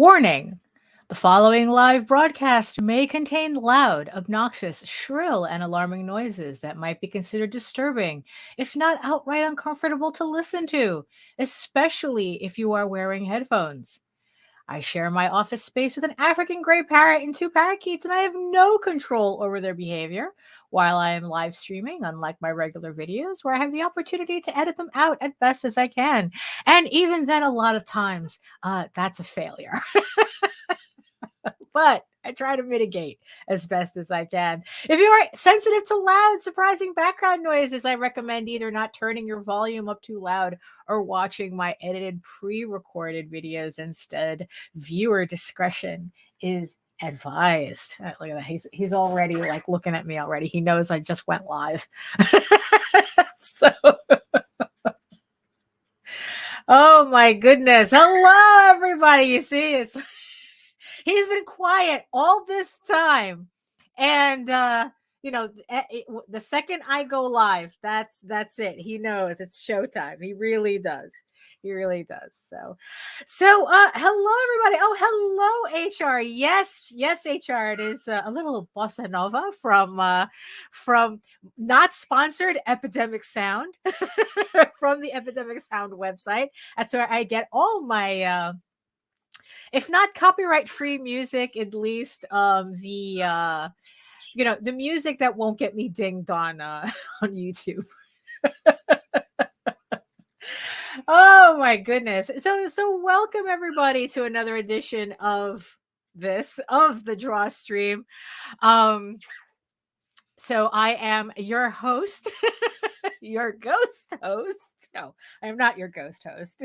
Warning! The following live broadcast may contain loud, obnoxious, shrill, and alarming noises that might be considered disturbing, if not outright uncomfortable to listen to, especially if you are wearing headphones. I share my office space with an African gray parrot and two parakeets, and I have no control over their behavior while I am live streaming, unlike my regular videos, where I have the opportunity to edit them out as best as I can. And even then, a lot of times, that's a failure. But I try to mitigate as best as I can. If you are sensitive to loud, surprising background noises, I recommend either not turning your volume up too loud or watching my edited pre-recorded videos instead. Viewer discretion is advised. Look at that. He's already like looking at me already. He knows I just went live. So oh my goodness. Hello, everybody. You see, he's been quiet all this time. And the second I go live, that's it. He knows it's showtime. He really does. He really does. So hello everybody. Oh, hello HR. Yes, HR. It is a little bossa nova from not sponsored Epidemic Sound from the Epidemic Sound website. That's where I get all my if not copyright free music, at least the music that won't get me dinged on YouTube. Oh my goodness. So welcome everybody to another edition of the Draw Stream. So I am your host, your ghost host. No, I am not your ghost host.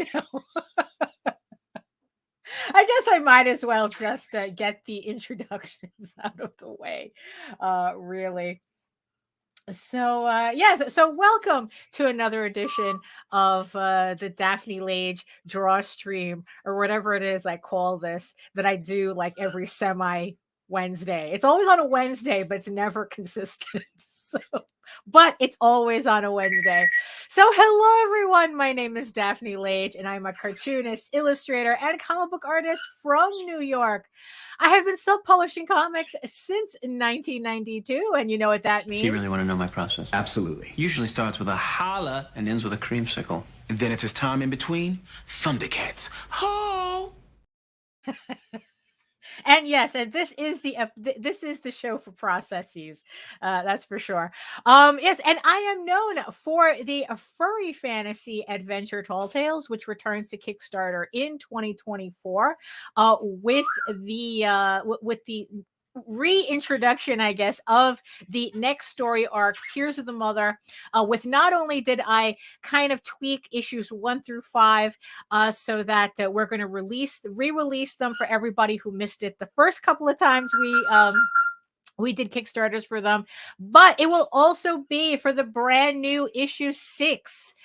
I guess I might as well just get the introductions out of the way, really. So yes, so welcome to another edition of the Daphne Lage Draw Stream, or whatever it is I call this, that I do like every semi Wednesday. It's always on a Wednesday, but it's never consistent. But it's always on a Wednesday. So hello everyone, my name is Daphne Lage, and I'm a cartoonist, illustrator, and comic book artist from New York. I have been self-publishing comics since 1992, and you know what that means? You really want to know my process? Absolutely. Usually starts with a holla and ends with a creamsicle. And then if there's time in between, Thundercats. Ho! And yes, and this is the show for processes, that's for sure. Yes, and I am known for the furry fantasy adventure Tall Tales, which returns to Kickstarter in 2024, with the reintroduction, I guess, of the next story arc, Tears of the Mother, with not only did I kind of tweak issues 1 through 5 so that we're going to re-release them for everybody who missed it the first couple of times we did Kickstarters for them, but it will also be for the brand new issue 6.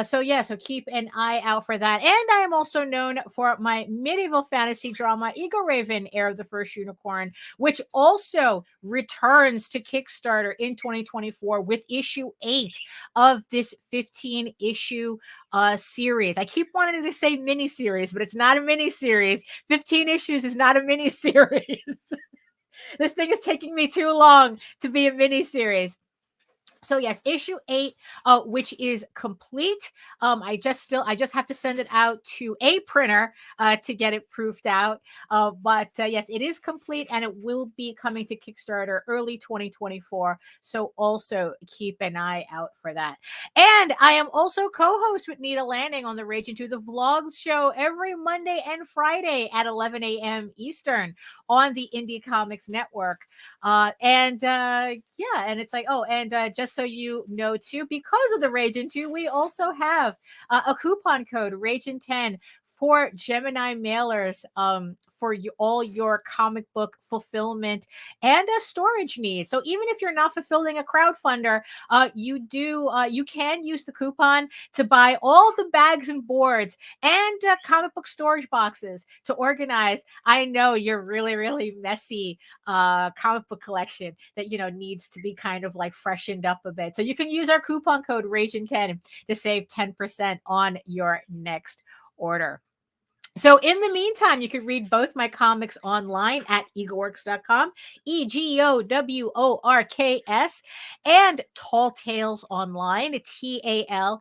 So keep an eye out for that. And I am also known for my medieval fantasy drama, EGORAVEN, Heir of the First Unicorn, which also returns to Kickstarter in 2024 with issue 8 of this 15-issue series. I keep wanting to say mini-series, but it's not a mini-series. 15 issues is not a mini-series. This thing is taking me too long to be a mini-series. So yes, issue 8, which is complete. I just have to send it out to a printer to get it proofed out. But yes, it is complete, and it will be coming to Kickstarter early 2024. So also keep an eye out for that. And I am also co-host with Nita Lanning on the Rage Into the Vlogs show every Monday and Friday at 11 a.m. Eastern on the Indie Comics Network. And it's like, just so you know too, because of the Rage Into, we also have a coupon code, RAGEN10, for Gemini mailers, for all your comic book fulfillment and storage needs. So even if you're not fulfilling a crowdfunder, you can use the coupon to buy all the bags and boards and comic book storage boxes to organize. I know your really, really messy comic book collection that needs to be kind of like freshened up a bit. So you can use our coupon code RAGEN10 to save 10% on your next order. So in the meantime, you can read both my comics online at egoworks.com, EGOWORKS, and Tall Tales Online, TALAS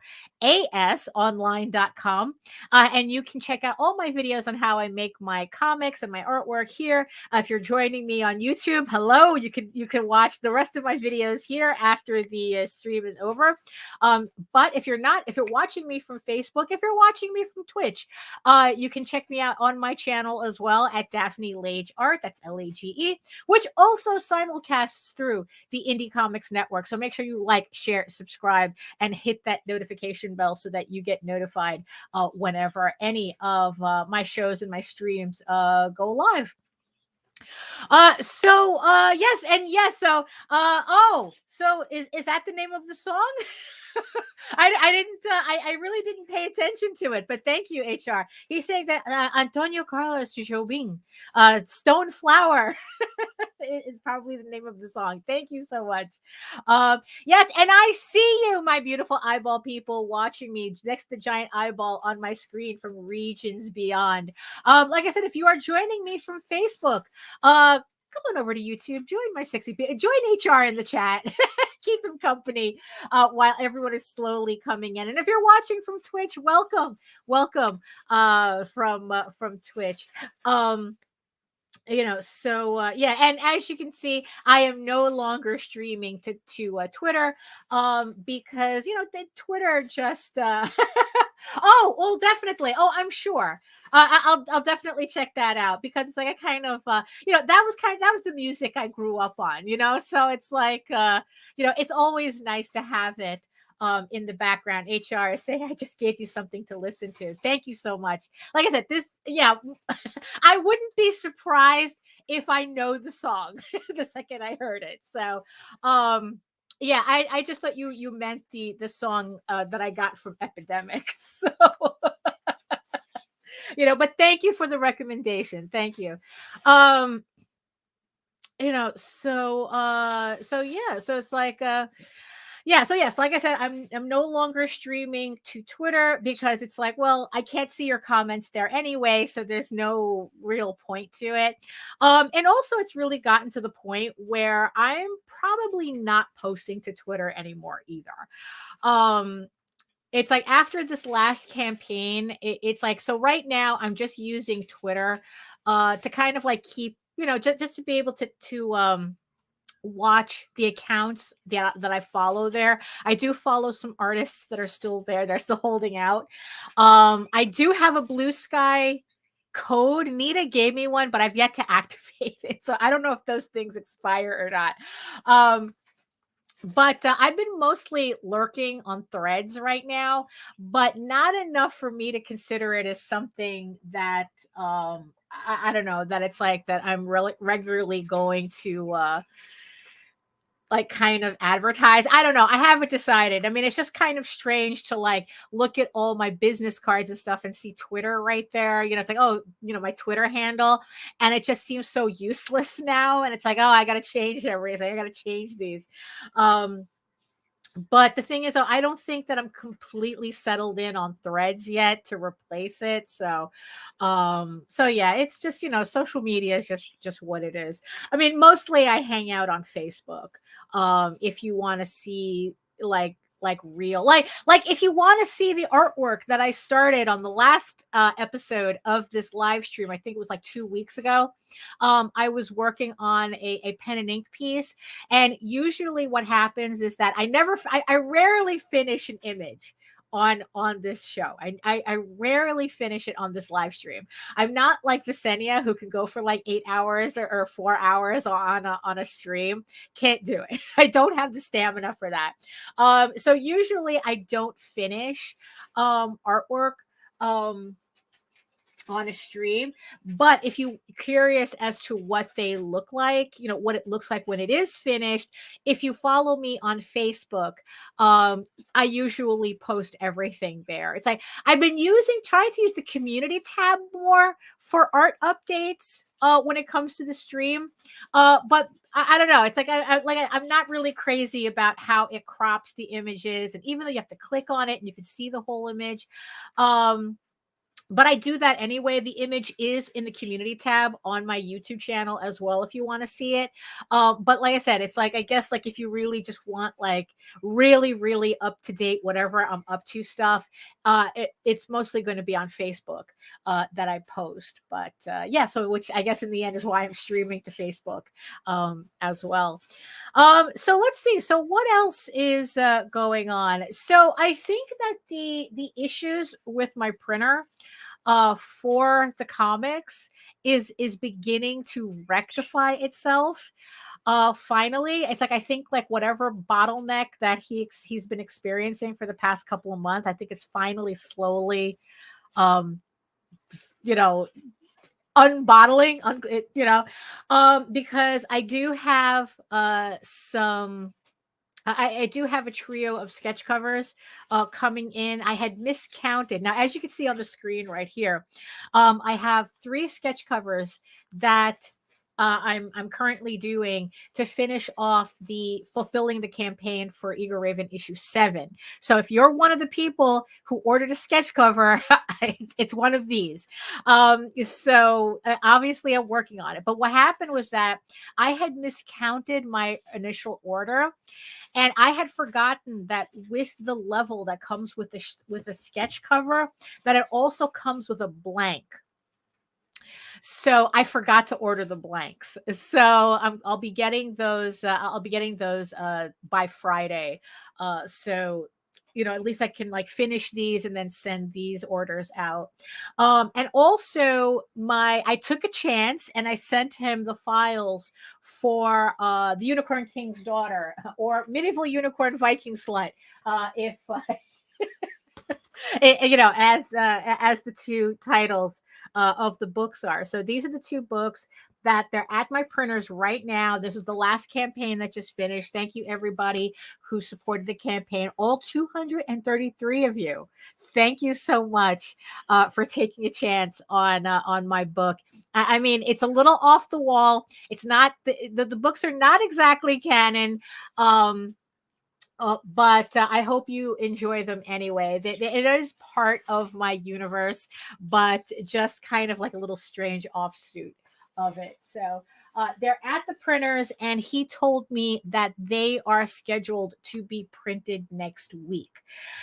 online.com. And you can check out all my videos on how I make my comics and my artwork here. If you're joining me on YouTube, hello, you can watch the rest of my videos here after the stream is over. But if you're watching me from Facebook, if you're watching me from Twitch, you can check me out on my channel as well at Daphne Lage Art. That's LAGE, which also simulcasts through the Indie Comics Network. So make sure you like, share, subscribe, and hit that notification bell so that you get notified whenever any of my shows and my streams go live. Yes, and yes, so so is that the name of the song? I really didn't pay attention to it, but thank you, HR. He's saying that Antonio Carlos Jobim, Stone Flower is probably the name of the song. Thank you so much. Yes, and I see you, my beautiful eyeball people, watching me next to the giant eyeball on my screen from regions beyond. Like I said, if you are joining me from Facebook, come on over to YouTube, join my sexy people, join HR in the chat, keep him company while everyone is slowly coming in. And if you're watching from Twitch, welcome from Twitch. Yeah, and as you can see, I am no longer streaming to Twitter because Twitter just oh, well, definitely. Oh, I'm sure. I'll definitely check that out because it's like a kind of that was the music I grew up on, so it's like it's always nice to have it in the background. HR is saying I just gave you something to listen to. Thank you so much. Like I said, I wouldn't be surprised if I know the song the second I heard it. So yeah, I just thought you meant the song that I got from Epidemic. So but thank you for the recommendation. Thank you. So it's like so yes, like I said, I'm no longer streaming to Twitter because it's like, well, I can't see your comments there anyway, so there's no real point to it. And also it's really gotten to the point where I'm probably not posting to Twitter anymore either. It's like after this last campaign, it's like, so right now I'm just using Twitter to kind of like keep, just to be able to watch the accounts that I follow there. I do follow some artists that are still there. They're still holding out. I do have a Blue Sky code. Nita gave me one, but I've yet to activate it. So I don't know if those things expire or not. But I've been mostly lurking on Threads right now, but not enough for me to consider it as something that I don't know, that it's like that I'm really regularly going to like kind of advertise. I don't know. I haven't decided. I mean, it's just kind of strange to like look at all my business cards and stuff and see Twitter right there. It's like, oh, my Twitter handle. And it just seems so useless now. And it's like, oh, I got to change everything. I got to change these. But the thing is, I don't think that I'm completely settled in on Threads yet to replace it. So yeah, it's just, social media is just what it is. I mean, mostly I hang out on Facebook. If you want to see like real, like if you want to see the artwork that I started on the last episode of this live stream, I think it was like 2 weeks ago. I was working on a pen and ink piece, and usually what happens is that I rarely finish an image on this show. I rarely finish it on this live stream. I'm not like Visenia, who can go for like 8 hours or 4 hours on a stream. Can't do it. I don't have the stamina for that. So usually I don't finish artwork on a stream. But if you're curious as to what they look like, what it looks like when it is finished, if you follow me on Facebook, I usually post everything there. It's like I've been trying to use the community tab more for art updates when it comes to the stream. But I don't know. It's like I'm not really crazy about how it crops the images, and even though you have to click on it and you can see the whole image, but I do that anyway. The image is in the community tab on my YouTube channel as well, if you want to see it. But like I said, it's like, I guess, like if you really just want like really, really up to date, whatever I'm up to stuff, it's mostly going to be on Facebook that I post. But yeah, so which I guess in the end is why I'm streaming to Facebook as well. So let's see. So what else is going on? So I think that the issues with my printer for the comics is beginning to rectify itself. Finally, it's like, I think like whatever bottleneck that he's been experiencing for the past couple of months, I think it's finally slowly um you know unbottling, because I do have some I do have a trio of sketch covers coming in. I had miscounted. Now, as you can see on the screen right here, I have 3 sketch covers that I'm currently doing to finish off the fulfilling the campaign for EGORAVEN issue 7. So if you're one of the people who ordered a sketch cover, it's one of these. So obviously I'm working on it. But what happened was that I had miscounted my initial order, and I had forgotten that with the level that comes with a sketch cover, that it also comes with a blank. So I forgot to order the blanks. So I'll be getting those. I'll be getting those by Friday. So at least I can like finish these and then send these orders out. And also I took a chance and I sent him the files for the Unicorn King's Daughter, or Medieval Unicorn Viking Slut. If as the 2 titles of the books are. So these are the 2 books that they're at my printers right now. This is the last campaign that just finished. Thank you everybody who supported the campaign, all 233 of you. Thank you so much for taking a chance on my book. I mean, it's a little off the wall. It's not the books are not exactly canon. But I hope you enjoy them anyway. It is part of my universe, but just kind of like a little strange offshoot of it. So they're at the printers, and he told me that they are scheduled to be printed next week.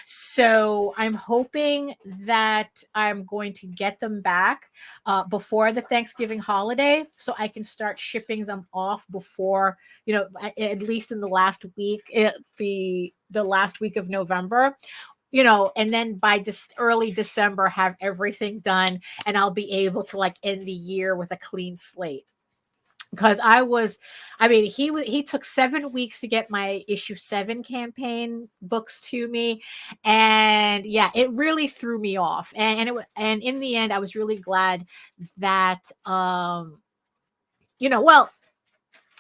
So I'm hoping that I'm going to get them back before the Thanksgiving holiday, so I can start shipping them off before, at least in the last week, the last week of November. And then by early December, have everything done, and I'll be able to like end the year with a clean slate. Because he took 7 weeks to get my issue 7 campaign books to me, and yeah, it really threw me off. And in the end, I was really glad that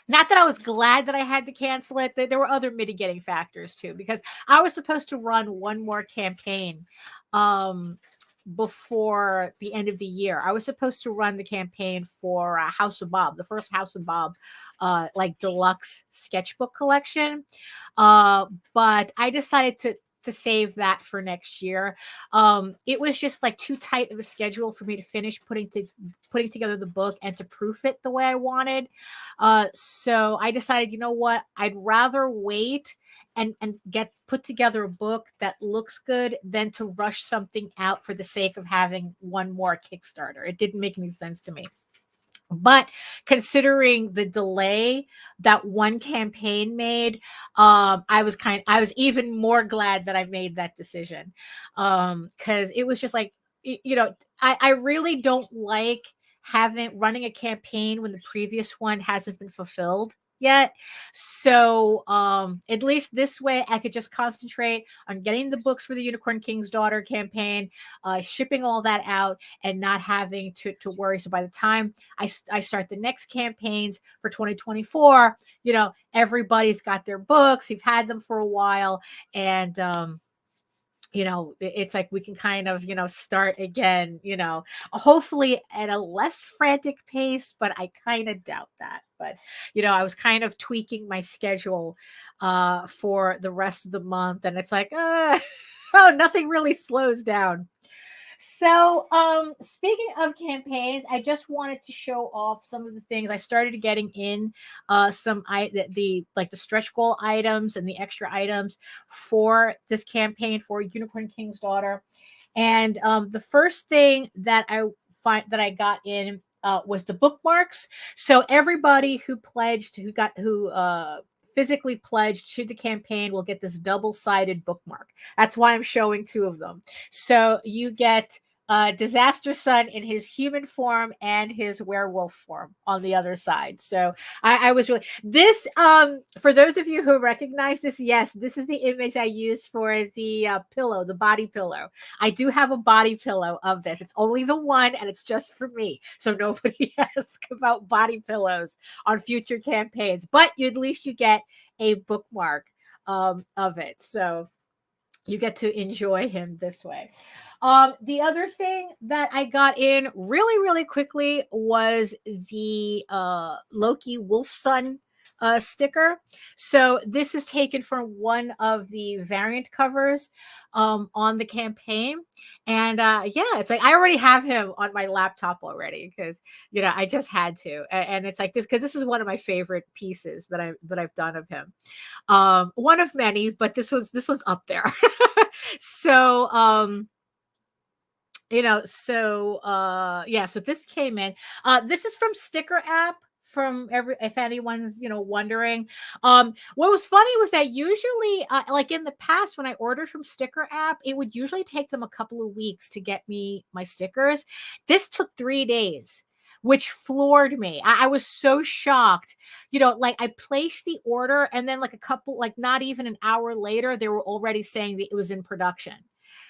not that I was glad that I had to cancel it. There were other mitigating factors too, because I was supposed to run one more campaign before the end of the year. I was supposed to run the campaign for House of Bob, the first House of Bob, like deluxe sketchbook collection. But I decided to save that for next year. It was just like too tight of a schedule for me to finish putting together the book and to proof it the way I wanted. So I decided, you know what, I'd rather wait and put together a book that looks good than to rush something out for the sake of having one more Kickstarter. It didn't make any sense to me. But considering the delay that one campaign made, I was even more glad that I made that decision. Because it was just like, I really don't like running a campaign when the previous one hasn't been fulfilled yet. So at least this way I could just concentrate on getting the books for the Unicorn King's Daughter campaign, shipping all that out, and not having to worry. So by the time I start the next campaigns for 2024, everybody's got their books. You've had them for a while, and it's like we can kind of, start again, hopefully at a less frantic pace, but I kind of doubt that. But, I was kind of tweaking my schedule for the rest of the month, and it's like, oh, nothing really slows down. So, speaking of campaigns, I just wanted to show off some of the things I started getting in some like the stretch goal items and the extra items for this campaign for Unicorn King's Daughter. And the first thing that I got in was the bookmarks. So everybody who pledged, who physically pledged to the campaign will get this double-sided bookmark. That's why I'm showing two of them. So you get Disaster Son in his human form and his werewolf form on the other side. So I was really this for those of you who recognize this, yes, this is the image I used for the pillow, the body pillow. I do have a body pillow of this. It's only the one, and it's just for me, so nobody asks about body pillows on future campaigns. But at least you get a bookmark of it, so you get to enjoy him this way. The other thing that I got in really, really quickly was the Loki Wolf Son sticker. So this is taken from one of the variant covers on the campaign. And yeah, it's like I already have him on my laptop already because I just had to. And it's like this because this is one of my favorite pieces that I've done of him. One of many, but this was up there. So yeah, so this came in. This is from Sticker App. If anyone's wondering, what was funny was that usually like in the past when I ordered from Sticker App, it would usually take them a couple of weeks to get me my stickers. This took 3 days, which floored me. I was so shocked. Like I placed the order and then like not even an hour later, they were already saying that it was in production.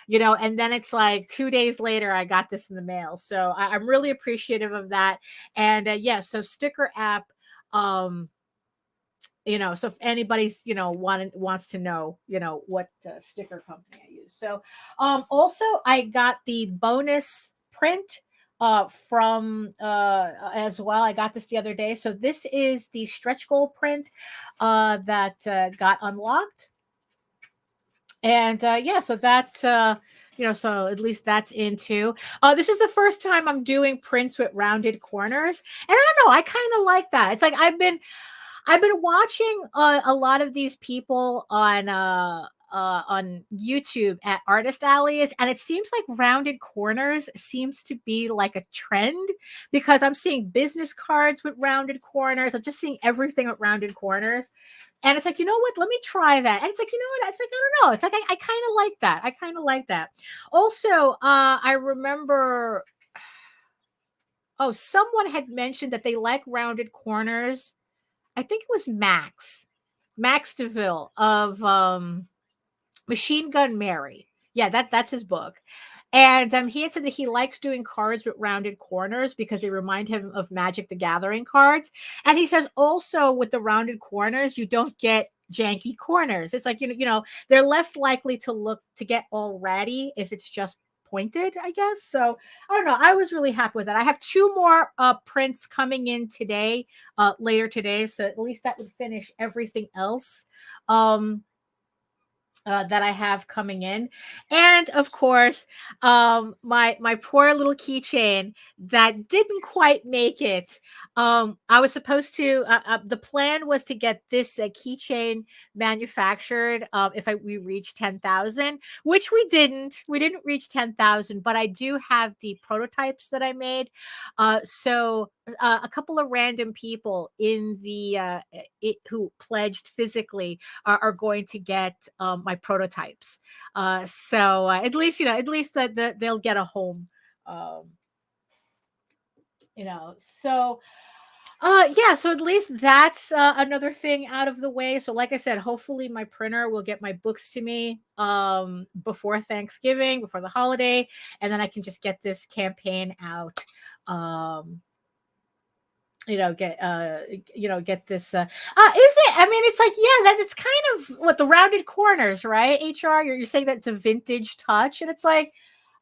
And then it's like 2 days later, I got this in the mail. So I'm really appreciative of that. And yeah, so Sticker App, so if anybody's, wants to know, what sticker company I use. So also I got the bonus print from as well. I got this the other day. So this is the stretch goal print that got unlocked. And yeah, so that so at least that's into. This is the first time I'm doing prints with rounded corners, and I don't know, I kind of like that. It's like I've been watching a lot of these people on YouTube at artist alleys, and it seems like rounded corners seems to be like a trend because I'm seeing business cards with rounded corners. I'm just seeing everything with rounded corners. And it's like, you know what? Let me try that. And it's like, you know what? It's like, I don't know. It's like, I kind of like that. I kind of like that. Also, I remember, someone had mentioned that they like rounded corners. I think it was Max DeVille of Machine Gun Mary. Yeah, that's his book. And he had said that he likes doing cards with rounded corners because they remind him of Magic the Gathering cards. And he says also with the rounded corners, you don't get janky corners. It's like, they're less likely to get all ratty if it's just pointed, I guess. So I don't know. I was really happy with that. I have 2 more prints coming in today, later today. So at least that would finish everything else. That I have coming in. And of course, my poor little keychain that didn't quite make it. I was supposed to, the plan was to get this keychain manufactured if we reached 10,000, which we didn't. We didn't reach 10,000, but I do have the prototypes that I made. So a couple of random people in the who pledged physically are going to get my prototypes. So at least that they'll get a home. So yeah, so at least that's another thing out of the way. So like I said, hopefully my printer will get my books to me before Thanksgiving, before the holiday, and then I can just get this campaign out. Get this. Is it? I mean, it's like, yeah, that it's kind of what the rounded corners, right? HR, you're saying that it's a vintage touch, and it's like,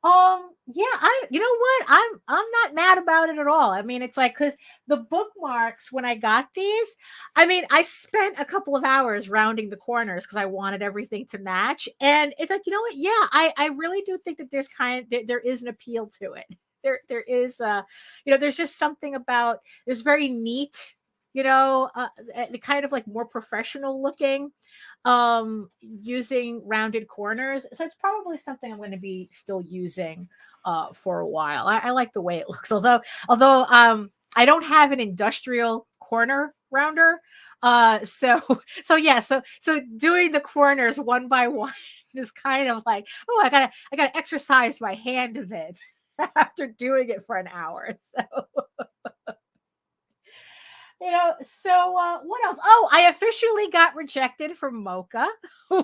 Yeah, you know what? I'm not mad about it at all. I mean, it's like, because the bookmarks, when I got these, I mean, I spent a couple of hours rounding the corners because I wanted everything to match. And it's like, you know what? Yeah, I really do think that there is an appeal to it. There is there's just something about, there's very neat, kind of like more professional looking, using rounded corners. So it's probably something I'm going to be still using for a while. I like the way it looks, although I don't have an industrial corner rounder. So so yeah, so doing the corners one by one is kind of like, oh, I gotta exercise my hand a bit after doing it for an hour. So what else? Oh, I officially got rejected from Mocha,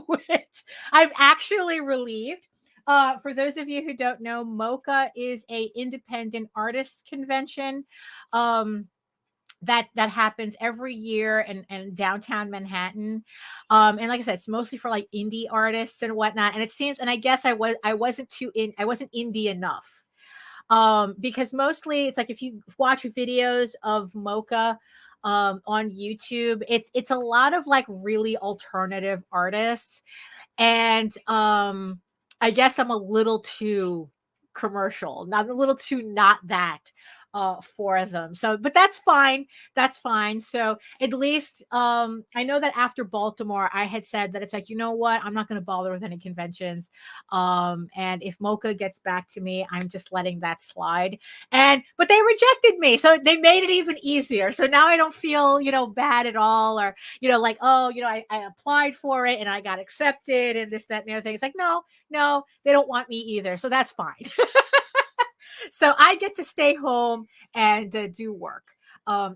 which I'm actually relieved. For those of you who don't know, Mocha is a independent artists convention that happens every year in downtown Manhattan. And like I said, it's mostly for like indie artists and whatnot. And it seems, and I guess I wasn't indie enough. Because mostly it's like, if you watch videos of Mocha on YouTube, it's a lot of like really alternative artists. And I guess I'm a little too commercial, not a little too not that for them. So, but that's fine. That's fine. So at least I know that after Baltimore, I had said that it's like, you know what, I'm not going to bother with any conventions. And if Mocha gets back to me, I'm just letting that slide. But they rejected me, so they made it even easier. So now I don't feel, bad at all, or like, oh, I applied for it and I got accepted and this, that, and the other thing. It's like, no, they don't want me either. So that's fine. So I get to stay home and do work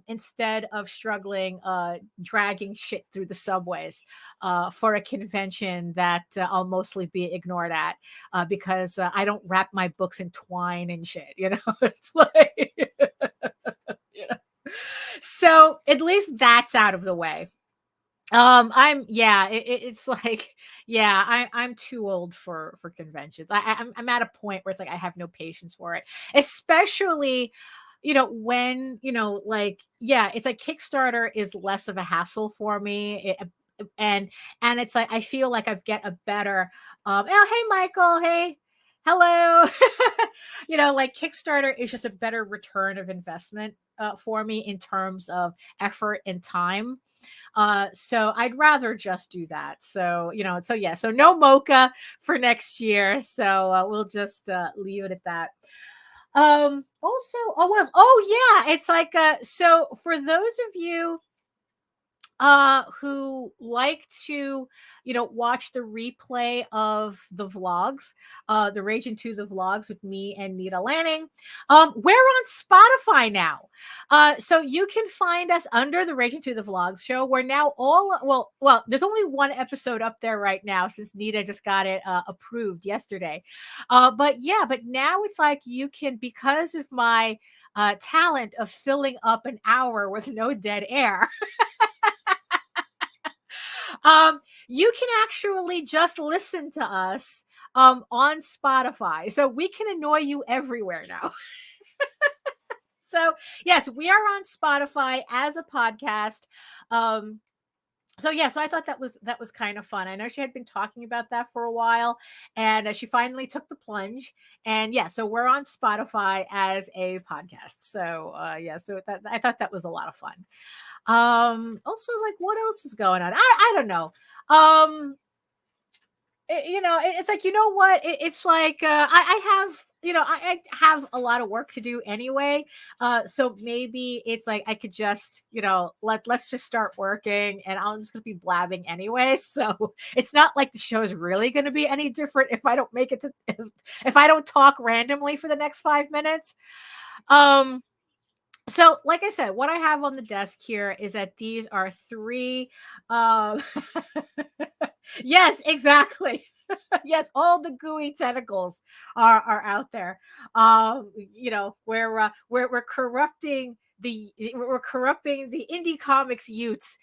instead of struggling, dragging shit through the subways for a convention that I'll mostly be ignored at because I don't wrap my books in twine and shit. It's like, so at least that's out of the way. It's like, yeah, I'm too old for conventions. I'm at a point where it's like I have no patience for it, especially when like, yeah, it's like Kickstarter is less of a hassle for me. And it's like I feel like I get a better oh, hey Michael, hey, hello. Like Kickstarter is just a better return of investment for me in terms of effort and time. So I'd rather just do that. So, so yeah, so no Mocha for next year. So we'll just leave it at that. Also, yeah, it's like, so for those of you who like to watch the replay of the vlogs, the Rage into the vlogs with me and Nita Lanning, we're on Spotify now, so you can find us under the Rage into the Vlogs show. We're now well, there's only one episode up there right now since Nita just got it approved yesterday, but now it's like you can, because of my talent of filling up an hour with no dead air. You can actually just listen to us on Spotify. So we can annoy you everywhere now. So yes, we are on Spotify as a podcast. So yeah, so I thought that was kind of fun. I know she had been talking about that for a while, and she finally took the plunge. And yeah, so we're on Spotify as a podcast. So yeah, so I thought that was a lot of fun. Also, like, what else is going on? I don't know. It's like, what, it's like I have I have a lot of work to do anyway, so maybe it's like I could just let's just start working, and I'm just gonna be blabbing anyway, so it's not like the show is really going to be any different if I don't make it to if I don't talk randomly for the next 5 minutes. So like I said, what I have on the desk here is that these are 3 yes, exactly. Yes, all the gooey tentacles are out there. We're corrupting we're corrupting the indie comics youths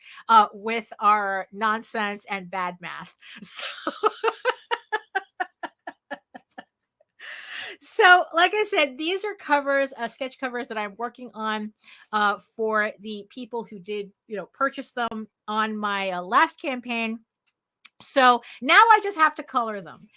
with our nonsense and bad math. So So, like I said, these are covers, sketch covers that I'm working on for the people who did, purchase them on my last campaign. So now I just have to color them.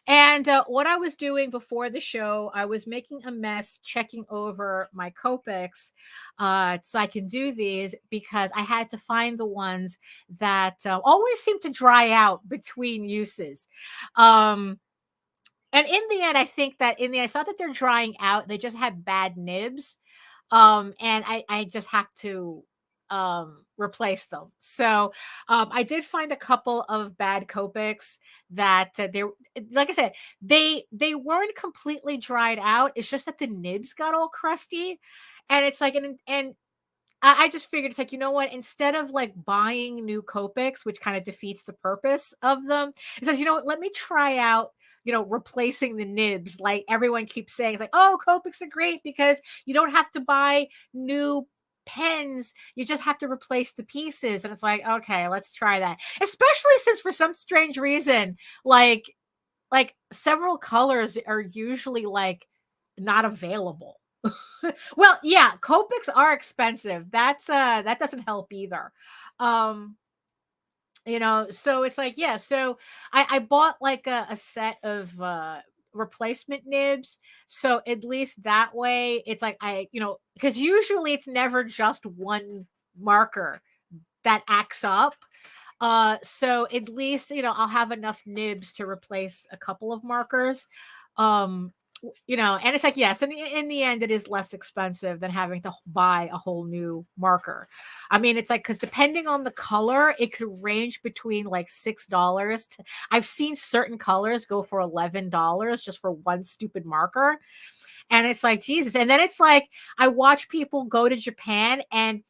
And what I was doing before the show, I was making a mess, checking over my Copics so I can do these, because I had to find the ones that always seem to dry out between uses. And in the end, I think that it's not that they're drying out, they just have bad nibs. And I just have to replace them. So I did find a couple of bad Copics that they're, like I said, they weren't completely dried out. It's just that the nibs got all crusty. And it's like, and I just figured, it's like, you know what? Instead of like buying new Copics, which kind of defeats the purpose of them, it says, you know what? Let me try out, replacing the nibs. Like everyone keeps saying, it's like, oh, Copics are great because you don't have to buy new pens. You just have to replace the pieces. And it's like, okay, let's try that. Especially since for some strange reason, like several colors are usually like not available. Well, yeah, Copics are expensive. That doesn't help either. Um, so it's like, yeah, so I bought like a set of replacement nibs. So at least that way it's like because usually it's never just one marker that acts up. So at least, I'll have enough nibs to replace a couple of markers. And it's like, yes, in the end, it is less expensive than having to buy a whole new marker. I mean, it's like, because depending on the color, it could range between like $6 to, I've seen certain colors go for $11 just for one stupid marker. And it's like, Jesus. And then it's like, I watch people go to Japan and,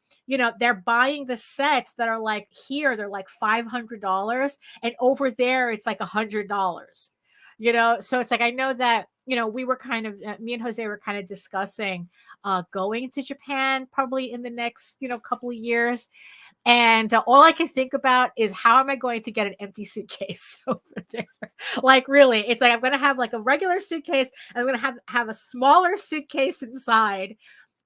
they're buying the sets that are like, here, they're like $500. And over there, it's like $100. So it's like, I know that, we were kind of, me and Jose were kind of discussing going to Japan probably in the next, couple of years. And all I can think about is, how am I going to get an empty suitcase over there? Like, really, it's like, I'm going to have like a regular suitcase, and I'm going to have a smaller suitcase inside.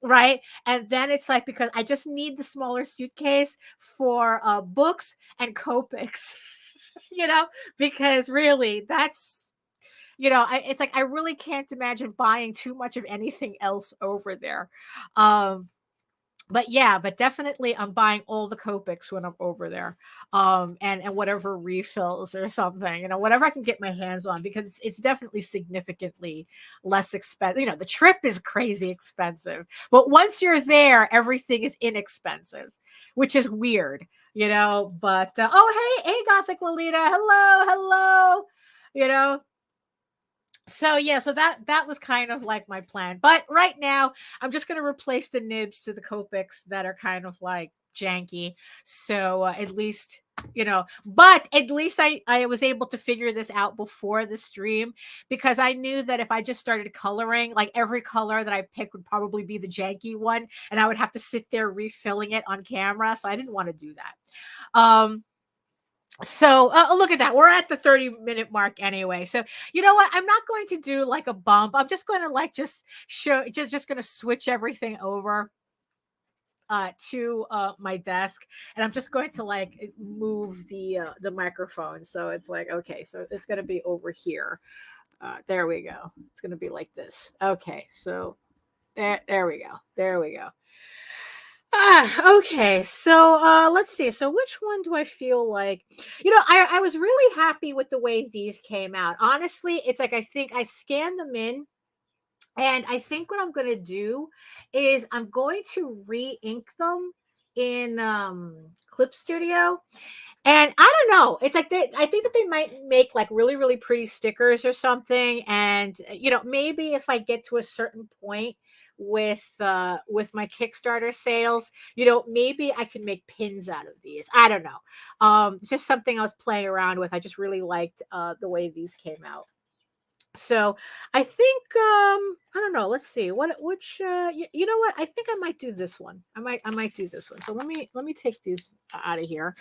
Right. And then it's like, because I just need the smaller suitcase for books and Copics, because really that's, it's like, I really can't imagine buying too much of anything else over there. But yeah, but definitely I'm buying all the Copics when I'm over there. And whatever refills or something, whatever I can get my hands on, because it's definitely significantly less expensive. The trip is crazy expensive, but once you're there, everything is inexpensive, which is weird, but oh, hey, Gothic Lolita. Hello. So yeah, so that was kind of like my plan. But right now, I'm just going to replace the nibs to the Copics that are kind of like janky. So at least, but at least I was able to figure this out before the stream, because I knew that if I just started coloring, like every color that I picked would probably be the janky one, and I would have to sit there refilling it on camera. So I didn't want to do that. So look at that. We're at the 30-minute mark anyway. So you know what? I'm not going to do like a bump. I'm just going to like just going to switch everything over to my desk, and I'm just going to like move the microphone. So it's like, okay, so it's going to be over here. There we go. It's going to be like this. Okay, so there we go. Okay, so let's see. So which one do I feel like, I was really happy with the way these came out. Honestly, it's like, I think I scanned them in, and I think what I'm going to do is I'm going to re-ink them in Clip Studio. And I don't know, it's like I think that they might make like really, really pretty stickers or something. And maybe if I get to a certain point with my Kickstarter sales, maybe I can make pins out of these. I don't know. It's just something I was playing around with. I just really liked the way these came out. So I think I don't know. Let's see which you know what? I think I might do this one. I might do this one. So let me take these out of here.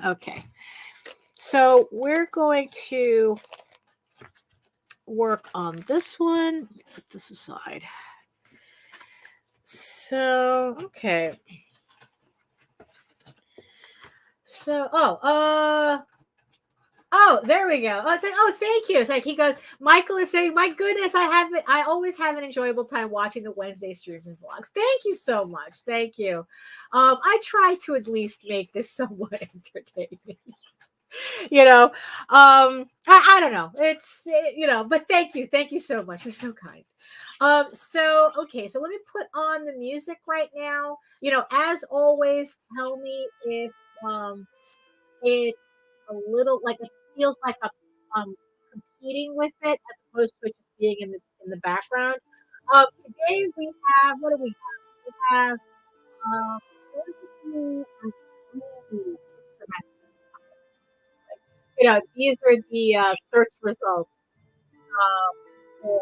Okay. So we're going to work on this one. Let me put this aside. So, okay. So, oh, there we go. Oh, it's like, oh, thank you. It's like he goes, Michael is saying, my goodness, I always have an enjoyable time watching the Wednesday streams and vlogs. Thank you so much. Thank you. I try to at least make this somewhat entertaining. I don't know. But thank you so much. You're so kind. So okay, so let me put on the music right now. As always, tell me if it's a little like it feels like I'm competing with it as opposed to it just being in the background. Today we have what do we have? We have um, 1, 2, 3 instruments. These are the search results for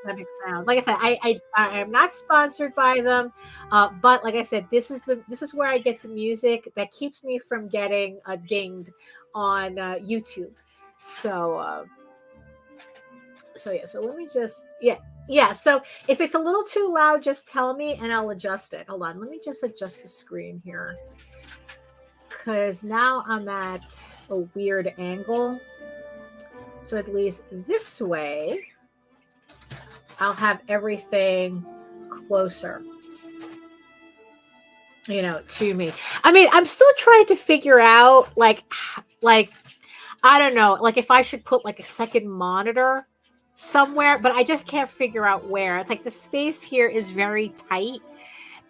Epic Sound. Like I said, I am not sponsored by them, but like I said, this is where I get the music that keeps me from getting dinged on YouTube. So yeah. So let me just yeah. So if it's a little too loud, just tell me and I'll adjust it. Hold on, let me just adjust the screen here because now I'm at a weird angle. So at least this way, I'll have everything closer, to me. I mean, I'm still trying to figure out, like, I don't know, like if I should put like a second monitor somewhere, but I just can't figure out where. It's like the space here is very tight.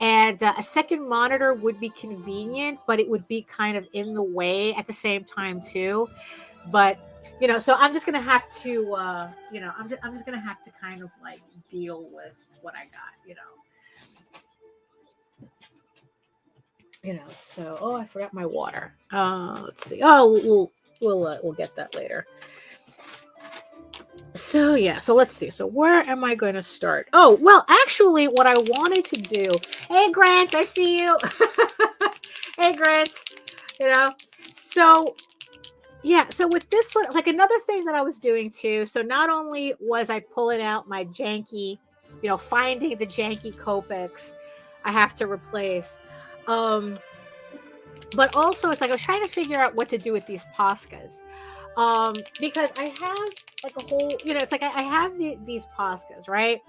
And a second monitor would be convenient, but it would be kind of in the way at the same time too. But so I'm just gonna have to, I'm just gonna have to kind of like deal with what I got, So I forgot my water. Let's see. Oh, we'll get that later. So yeah, so let's see. So where am I going to start? Oh, well, actually, what I wanted to do. Hey, Grant, I see you. Hey, Grant. So yeah, so with this one, like another thing that I was doing too. So not only was I pulling out my janky, finding the janky Copics I have to replace, but also it's like I was trying to figure out what to do with these Poscas. Because I have like a whole, it's like I have these Poscas, right?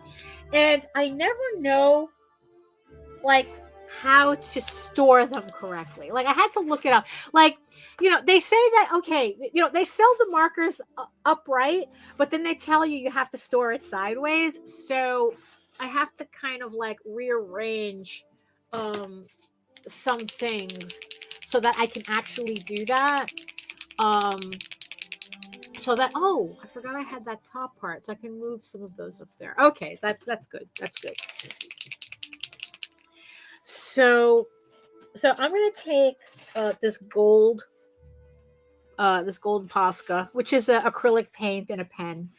And I never know like how to store them correctly. Like I had to look it up. Like, they say that, okay, they sell the markers upright, but then they tell you have to store it sideways. So I have to kind of like rearrange some things so that I can actually do that. So that, I forgot I had that top part, so I can move some of those up there. Okay, that's good. That's good. So I'm gonna take this gold Posca, which is an acrylic paint and a pen,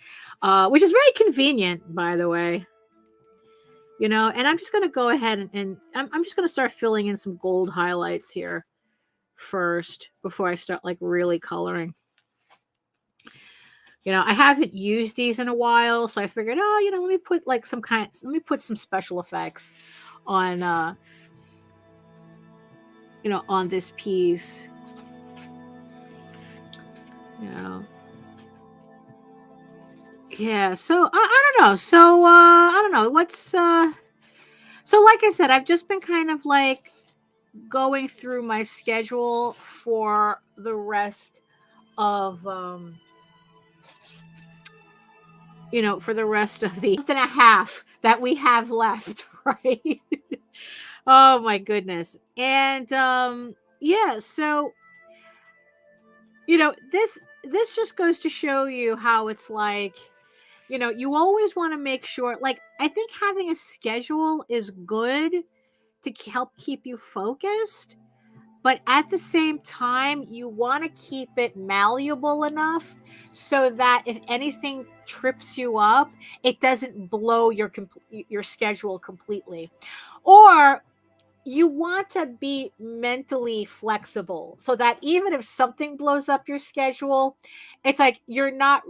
which is very convenient, by the way. And I'm just gonna go ahead and I'm just gonna start filling in some gold highlights here first before I start like really coloring. I haven't used these in a while, so I figured, let me put like let me put some special effects on, on this piece, Yeah, so I don't know. So I don't know what's so like I said, I've just been kind of like going through my schedule for the rest of for the rest of the month and a half that we have left, right? Oh my goodness. And yeah, so this just goes to show you how it's like, you always want to make sure, like, I think having a schedule is good to help keep you focused, but at the same time, you want to keep it malleable enough so that if anything trips you up, it doesn't blow your schedule completely. Or you want to be mentally flexible so that even if something blows up your schedule, it's like you're not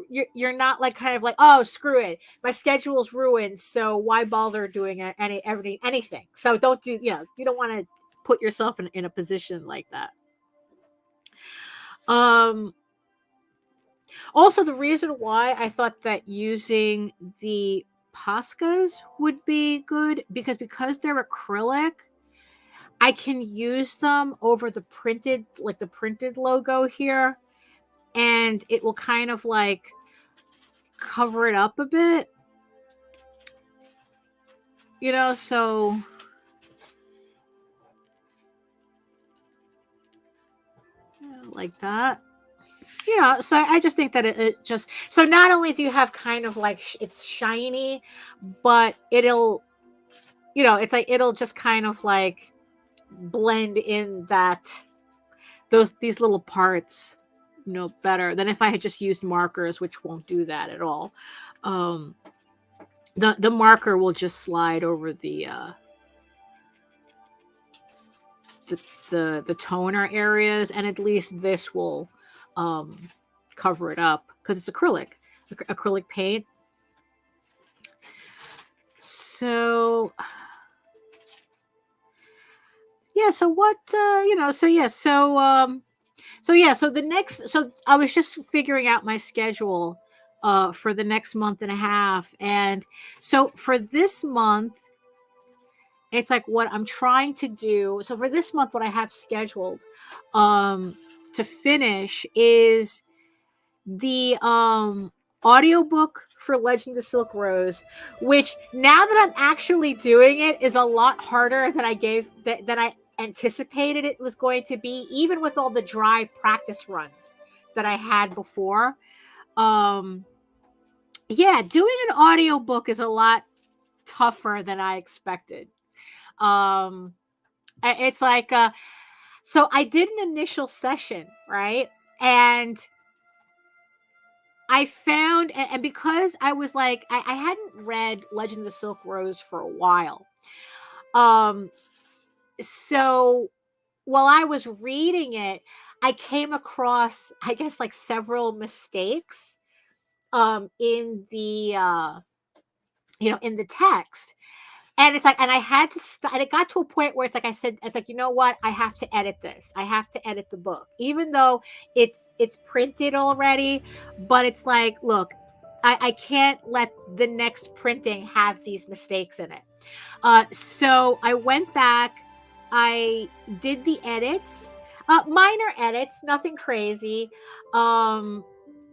like kind of like, oh, screw it, my schedule's ruined, so why bother doing anything. So don't do, you don't want to put yourself in a position like that. Also, the reason why I thought that using the Poscas would be good because they're acrylic, I can use them over the printed logo here, and it will kind of like cover it up a bit, so like that. So I just think that it just, so not only do you have kind of like it's shiny, but it'll, it's like it'll just kind of like blend in these little parts better than if I had just used markers, which won't do that at all. The marker will just slide over the toner areas, and at least this will cover it up because it's acrylic paint. So yeah, so what so I was just figuring out my schedule for the next month and a half, and so for this month it's like what I'm trying to do. So for this month, what I have scheduled to finish is the audiobook for Legend of Silk Rose, which now that I'm actually doing it is a lot harder than I anticipated it was going to be, even with all the dry practice runs that I had before. Doing an audiobook is a lot tougher than I expected. It's like so I did an initial session, right? And I found, and because I was like, I hadn't read Legend of the Silk Rose for a while. So while I was reading it, I came across, I guess, like several mistakes in the in the text. And it's like, and I had to and it got to a point where it's like, I said, it's like, you know what? I have to edit this. I have to edit the book, even though it's printed already. But it's like, look, I can't let the next printing have these mistakes in it. So I went back, I did the edits, minor edits, nothing crazy. What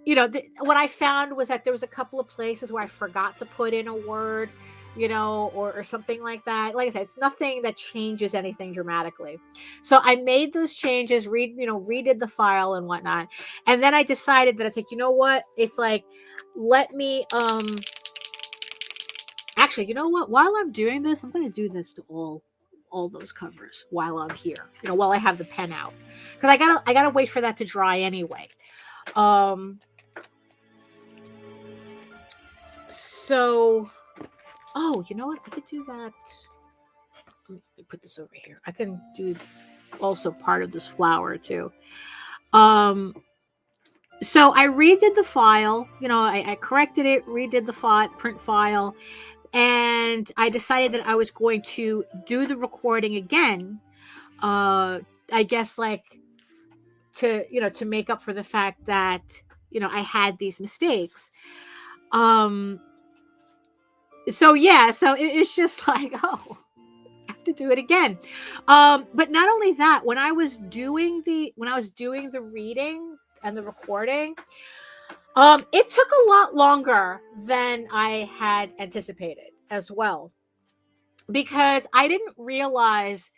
I found was that there was a couple of places where I forgot to put in a word, or something like that. Like I said, it's nothing that changes anything dramatically. So I made those changes, redid the file and whatnot. And then I decided that it's like, you know what? It's like, let me, actually, you know what? While I'm doing this, I'm going to do this to all those covers while I'm here, while I have the pen out. Because I gotta wait for that to dry anyway. So, oh, you know what? I could do that. Let me put this over here. I can do also part of this flower too. So I redid the file. I corrected it, redid the print file, and I decided that I was going to do the recording again. I guess like to make up for the fact that I had these mistakes. So it's just like, oh, I have to do it again. But not only that, when I was doing the reading and the recording, it took a lot longer than I had anticipated as well, because I didn't realize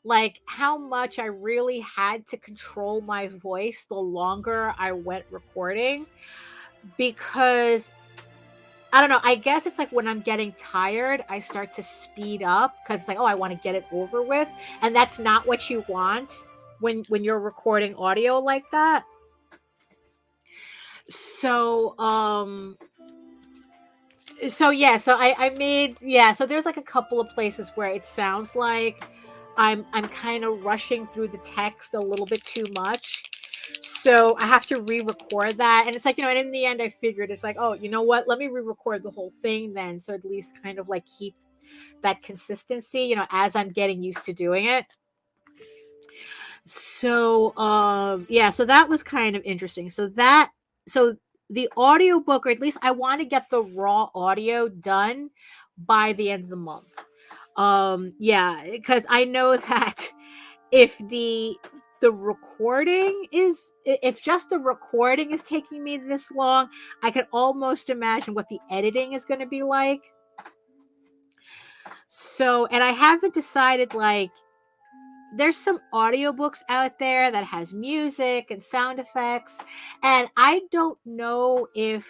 like how much I really had to control my voice the longer I went recording, because I don't know. I guess it's like when I'm getting tired, I start to speed up because it's like, oh, I want to get it over with. And that's not what you want when you're recording audio like that. So, so I made, so there's like a couple of places where it sounds like I'm kind of rushing through the text a little bit too much. So I have to re-record that. And it's like, and in the end I figured it's like, oh, you know what? Let me re-record the whole thing then. So at least kind of like keep that consistency, as I'm getting used to doing it. So yeah, so that was kind of interesting. So the audiobook, or at least I want to get the raw audio done by the end of the month. Yeah, because I know that if if just the recording is taking me this long, I can almost imagine what the editing is going to be like. So, and I haven't decided, like, there's some audiobooks out there that has music and sound effects, and I don't know if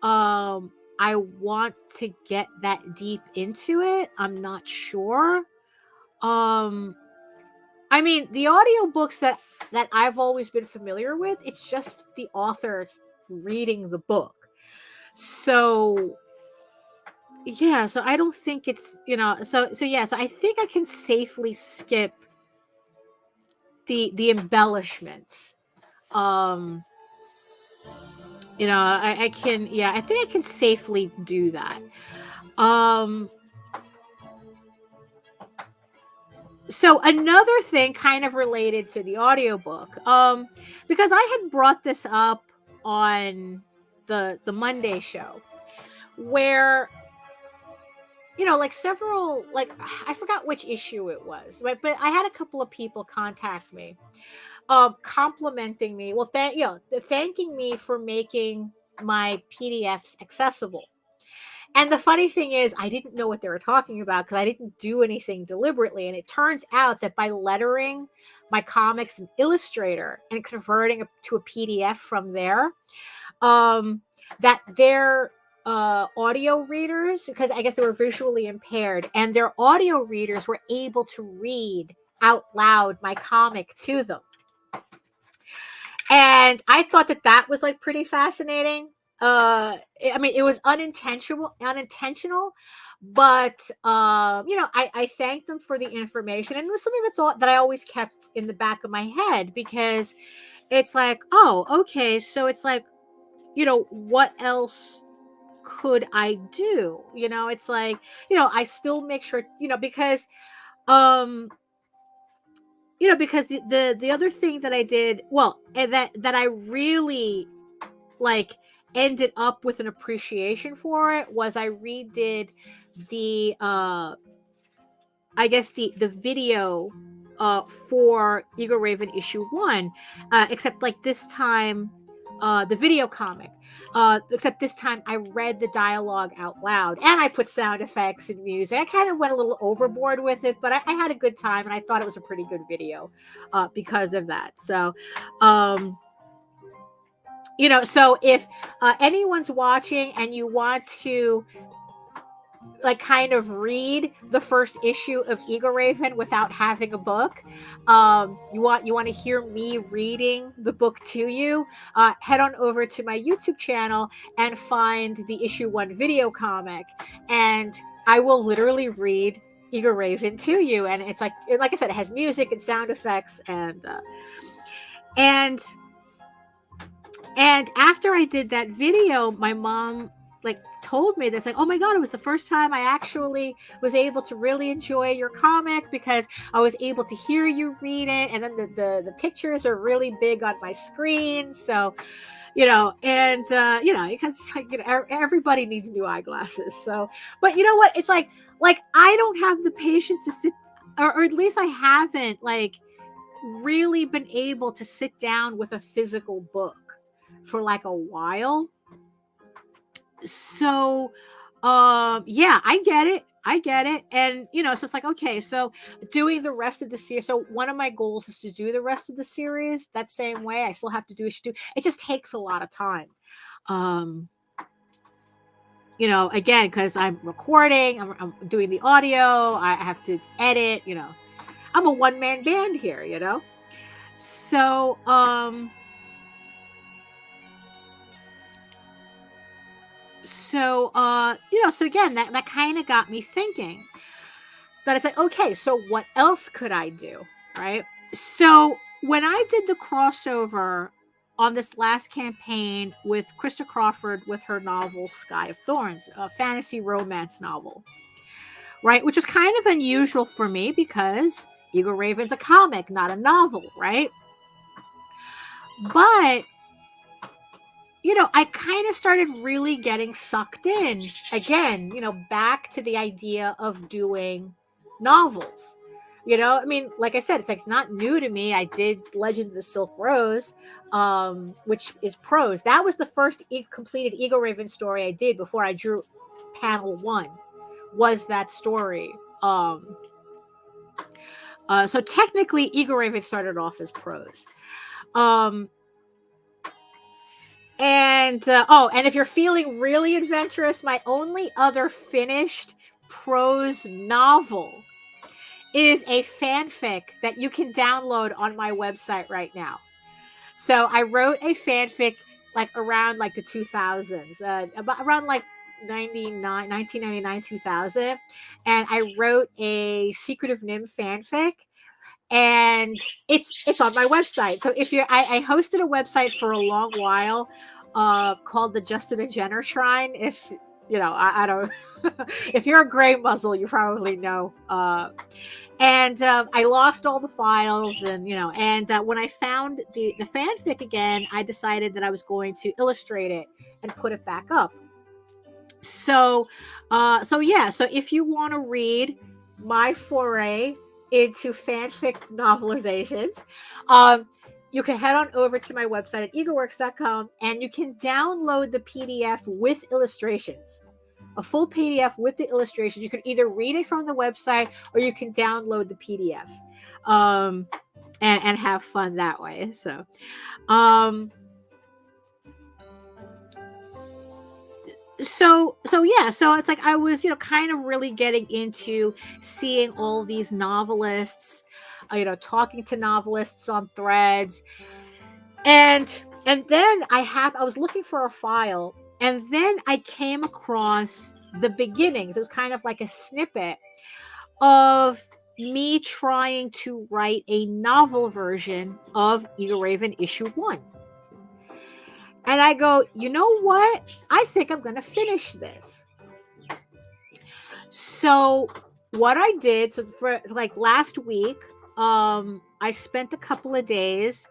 I want to get that deep into it. I'm not sure. I mean, the audiobooks that I've always been familiar with, it's just the authors reading the book. So yeah, so I don't think it's, so yeah, so I think I can safely skip the embellishments. Um I can, yeah, I think I can safely do that. Um so another thing kind of related to the audiobook, because I had brought this up on the Monday show, where like several, like, I forgot which issue it was, but I had a couple of people contact me, complimenting me, well, thanking me for making my PDFs accessible. And the funny thing is, I didn't know what they were talking about because I didn't do anything deliberately. And it turns out that by lettering my comics in Illustrator and converting it to a PDF from there, that their audio readers, because I guess they were visually impaired, and their audio readers were able to read out loud my comic to them. And I thought that was like pretty fascinating. I mean, it was unintentional, but I thanked them for the information, and it was something that I always kept in the back of my head, because it's like, oh, okay, so it's like, what else could I do? It's like, I still make sure, because because the other thing that I did, well, and that I really, like, ended up with an appreciation for it, was I redid the I guess the video for EGORAVEN issue 1, except like this time, the video comic, except this time I read the dialogue out loud, and I put sound effects and music. I kind of went a little overboard with it, but I had a good time, and I thought it was a pretty good video because of that. So so if anyone's watching and you want to, like, kind of read the first issue of EGORAVEN without having a book, you want to hear me reading the book to you, head on over to my YouTube channel and find the issue 1 video comic, and I will literally read EGORAVEN to you. And it's like I said, it has music and sound effects, and after I did that video, my mom, like, told me this, like, oh my god, it was the first time I actually was able to really enjoy your comic, because I was able to hear you read it, and then the pictures are really big on my screen. So and because, like, everybody needs new eyeglasses. So, but you know what, it's like I don't have the patience to sit, or at least I haven't, like, really been able to sit down with a physical book for like a while. So yeah, I get it. And so it's like, okay, so doing the rest of the series, so one of my goals is to do the rest of the series that same way. I still have to do it just takes a lot of time. Again, because I'm recording, I'm doing the audio, I have to edit, I'm a one-man band here, so so again, that kind of got me thinking. that it's like, okay, so what else could I do? Right. So when I did the crossover on this last campaign with Krista Crawford with her novel Sky of Thorns, a fantasy romance novel, right? Which was kind of unusual for me because EGORAVEN's a comic, not a novel, right? But, you know, I kind of started really getting sucked in again, you know, back to the idea of doing novels. You know, I mean, like I said, it's like it's not new to me. I did Legend of the Silk Rose, which is prose. That was the first completed EGORAVEN story I did before I drew panel 1. Was that story? So technically, EGORAVEN started off as prose. And if you're feeling really adventurous, my only other finished prose novel is a fanfic that you can download on my website right now. So I wrote a fanfic like around like the 2000s, around like 1999, 2000. And I wrote a Secret of Nim fanfic, and it's on my website. So if you're, I hosted a website for a long while called the Justin and Jenner Shrine. If you know, I don't, if you're a gray muzzle, you probably know. And I lost all the files, and you know, and when I found the fanfic again, I decided that I was going to illustrate it and put it back up. So if you want to read my foray into fanfic novelizations, you can head on over to my website at egoworks.com, and you can download the PDF with illustrations. A full PDF with the illustrations. You can either read it from the website or you can download the PDF and have fun that way. So it's like I was, you know, kind of really getting into seeing all these novelists, you know, talking to novelists on threads, and then I was looking for a file. And then I came across the beginnings. It was kind of like a snippet of me trying to write a novel version of EGORAVEN issue 1. And I go, you know what? I think I'm going to finish this. So what I did, so for like last week, I spent a couple of days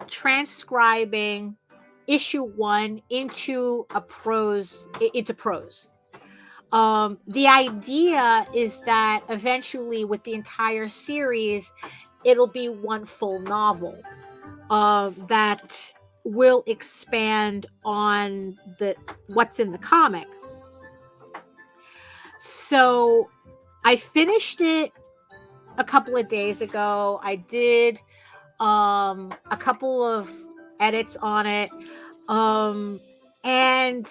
transcribing issue 1 into prose. The idea is that eventually with the entire series, it'll be one full novel that will expand on what's in the comic. So I finished it a couple of days ago. I did a couple of edits on it, and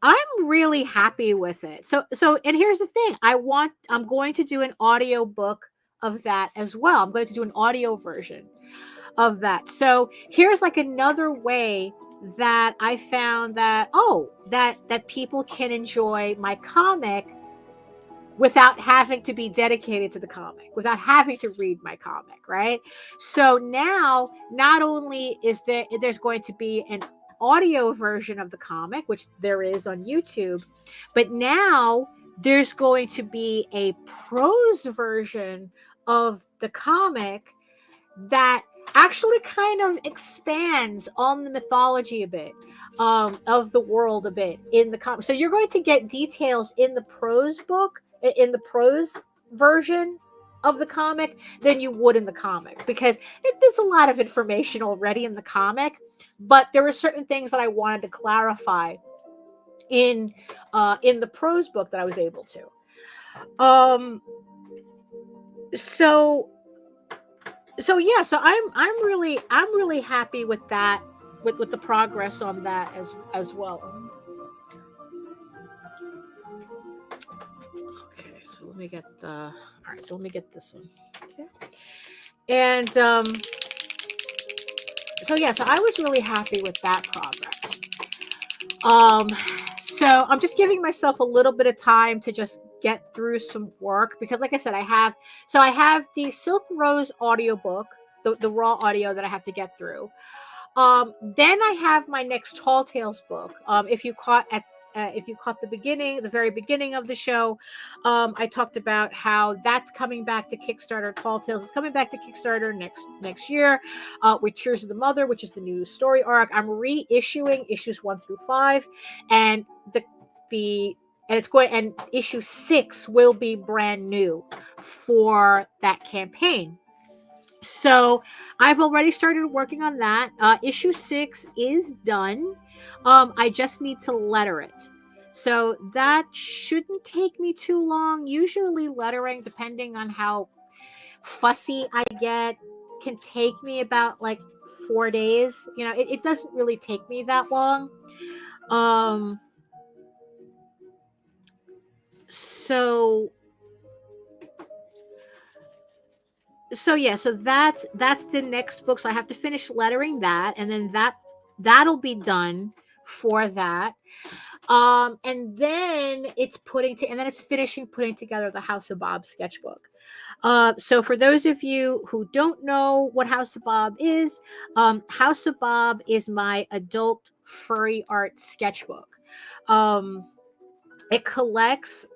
I'm really happy with it. So and here's the thing, I'm going to do an audio book of that as well. I'm going to do an audio version of that. So here's like another way that I found that that people can enjoy my comic without having to be dedicated to the comic, without having to read my comic, right? So now, not only is there's going to be an audio version of the comic, which there is on YouTube, but now there's going to be a prose version of the comic that actually kind of expands on the mythology a bit, of the world a bit in the comic. So you're going to get details in the prose book, in the prose version of the comic, than you would in the comic, because there's a lot of information already in the comic, but there were certain things that I wanted to clarify in the prose book that I was able to. So I'm really happy with that, with the progress on that as well. Okay, so let me get let me get this one. Okay. And so I was really happy with that progress. So I'm just giving myself a little bit of time to just get through some work because, like I said, I have the Silk Rose audiobook, the raw audio that I have to get through. Then I have my next Tall Tales book. If you caught the very beginning of the show, I talked about how that's coming back to Kickstarter. Tall Tales is coming back to Kickstarter next year, with Tears of the Mother, which is the new story arc. I'm reissuing issues 1 through 5, and and issue 6 will be brand new for that campaign. So I've already started working on that. Issue 6 is done. I just need to letter it. So that shouldn't take me too long. Usually lettering, depending on how fussy I get, can take me about like 4 days. It doesn't really take me that long. So that's the next book. So I have to finish lettering that, and then that'll be done for that. And then it's finishing putting together the House of Bob sketchbook. So for those of you who don't know what House of Bob is my adult furry art sketchbook. It collects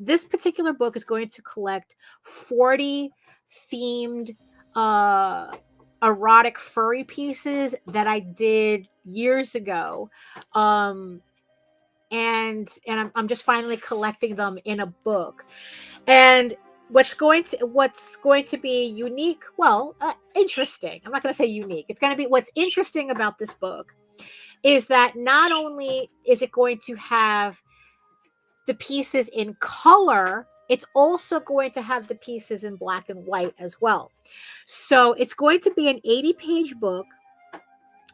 this particular book is going to collect 40 themed erotic furry pieces that I did years ago. And I'm just finally collecting them in a book. And what's going to be unique, interesting. I'm not going to say unique. It's going to be what's interesting about this book is that not only is it going to have the pieces in color, it's also going to have the pieces in black and white as well. So it's going to be an 80-page book.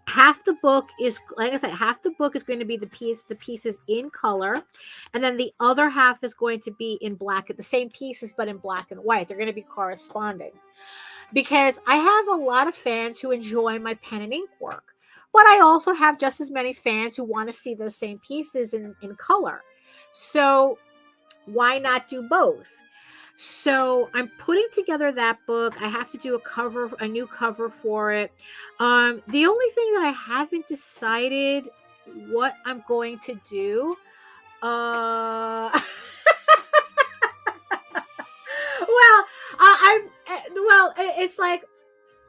Half the book is, like I said, going to be the pieces in color, and then the other half is going to be in black, the same pieces but in black and white. They're going to be corresponding, because I have a lot of fans who enjoy my pen and ink work. But I also have just as many fans who want to see those same pieces in color. So why not do both? So I'm putting together that book. I have to do a new cover for it. The only thing that I haven't decided what I'm going to do. It's like,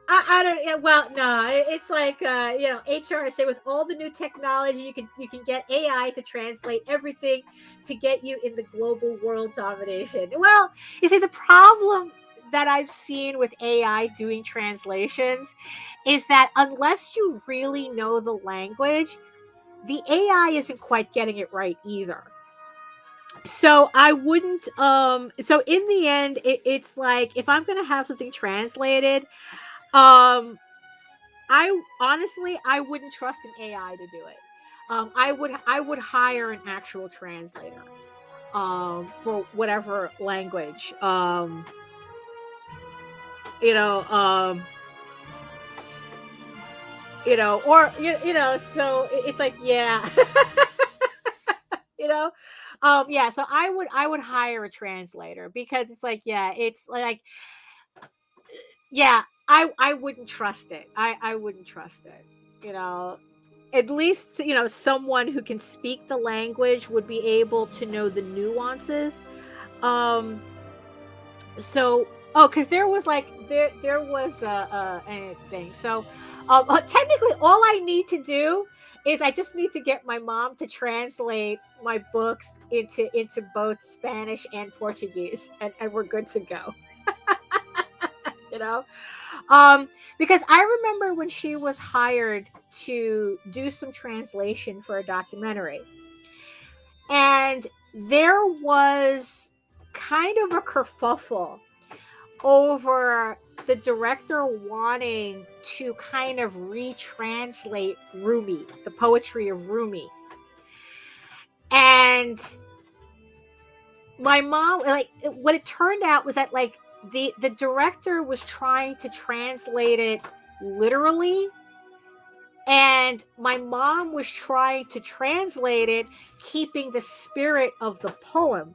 I don't. Well, no. It's like HR say, with all the new technology, you can get AI to translate everything to get you in the global world domination. Well, you see, the problem that I've seen with AI doing translations is that unless you really know the language, the AI isn't quite getting it right either. So I wouldn't. So in the end, it's like, if I'm going to have something translated, I wouldn't trust an AI to do it. I would hire an actual translator for whatever language. So it's like, yeah. So I would hire a translator, because it's like, I wouldn't trust it. I wouldn't trust it. At least, someone who can speak the language would be able to know the nuances. Because there was a thing. So technically all I need to do is I just need to get my mom to translate my books into both Spanish and Portuguese, and we're good to go. Because I remember when she was hired to do some translation for a documentary, and there was kind of a kerfuffle over the director wanting to kind of retranslate Rumi, the poetry of Rumi. And my mom, what it turned out was that the director was trying to translate it literally, And my mom was trying to translate it, keeping the spirit of the poem,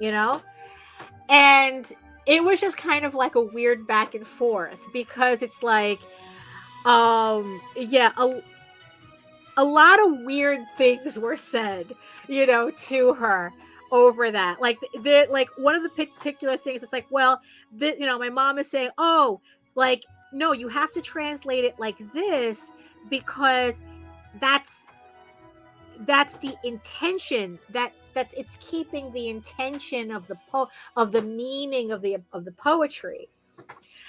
you know? And it was just kind of like a weird back and forth, because it's like, yeah, a lot of weird things were said, you know, to her over that. Like like one of the particular things, it's like, well, you know, my mom is saying, oh, like, no, you have to translate it like this, because that's the intention, that it's keeping the intention of of the meaning of the poetry.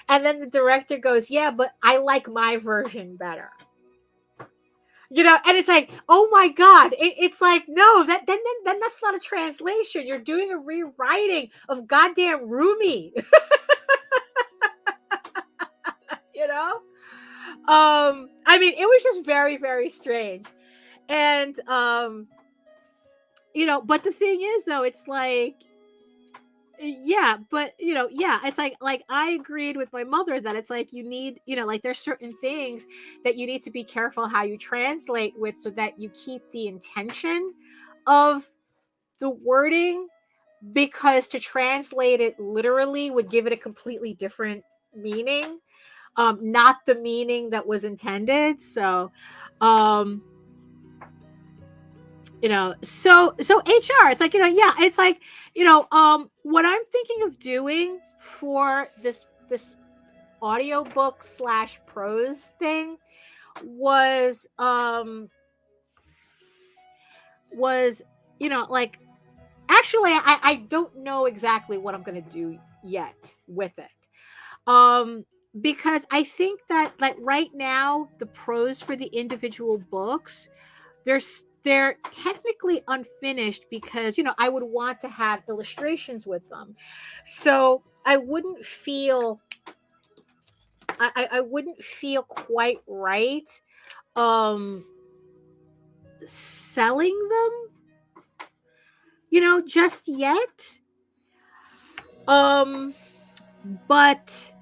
And then the director goes, yeah, but I like my version better. You know, and it's like, oh my God, it's like, no, then that's not a translation. You're doing a rewriting of goddamn Rumi. You know? I mean, it was just very, very strange. And you know, but the thing is, though, it's like, yeah, but you know, yeah, it's like I agreed with my mother that it's like, you need, you know, like there's certain things that you need to be careful how you translate with, so that you keep the intention of the wording, because to translate it literally would give it a completely different meaning, not the meaning that was intended. So you know, so HR, it's like, you know, yeah, it's like, you know, what I'm thinking of doing for this audiobook / prose thing was, you know, like, actually, I don't know exactly what I'm going to do yet with it. Because I think that, like, right now, the prose for the individual books, they're technically unfinished, because, you know, I would want to have illustrations with them. So I wouldn't feel I wouldn't feel quite right selling them, you know, just yet. But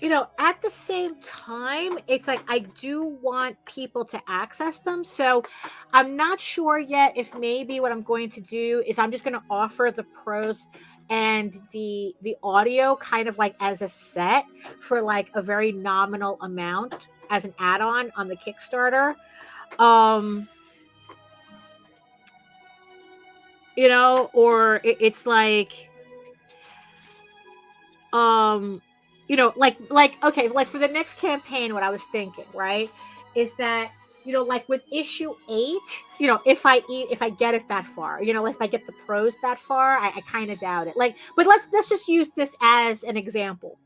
you know, at the same time, it's like, I do want people to access them. So I'm not sure yet if maybe what I'm going to do is I'm just going to offer the prose and the audio kind of like as a set for like a very nominal amount as an add-on on the Kickstarter. You know, or it's like, you know, like okay, like for the next campaign, what I was thinking, right, is that, you know, like with issue 8, you know, if I get it that far, you know, if I get the prose that far, I kind of doubt it. Like, but let's just use this as an example.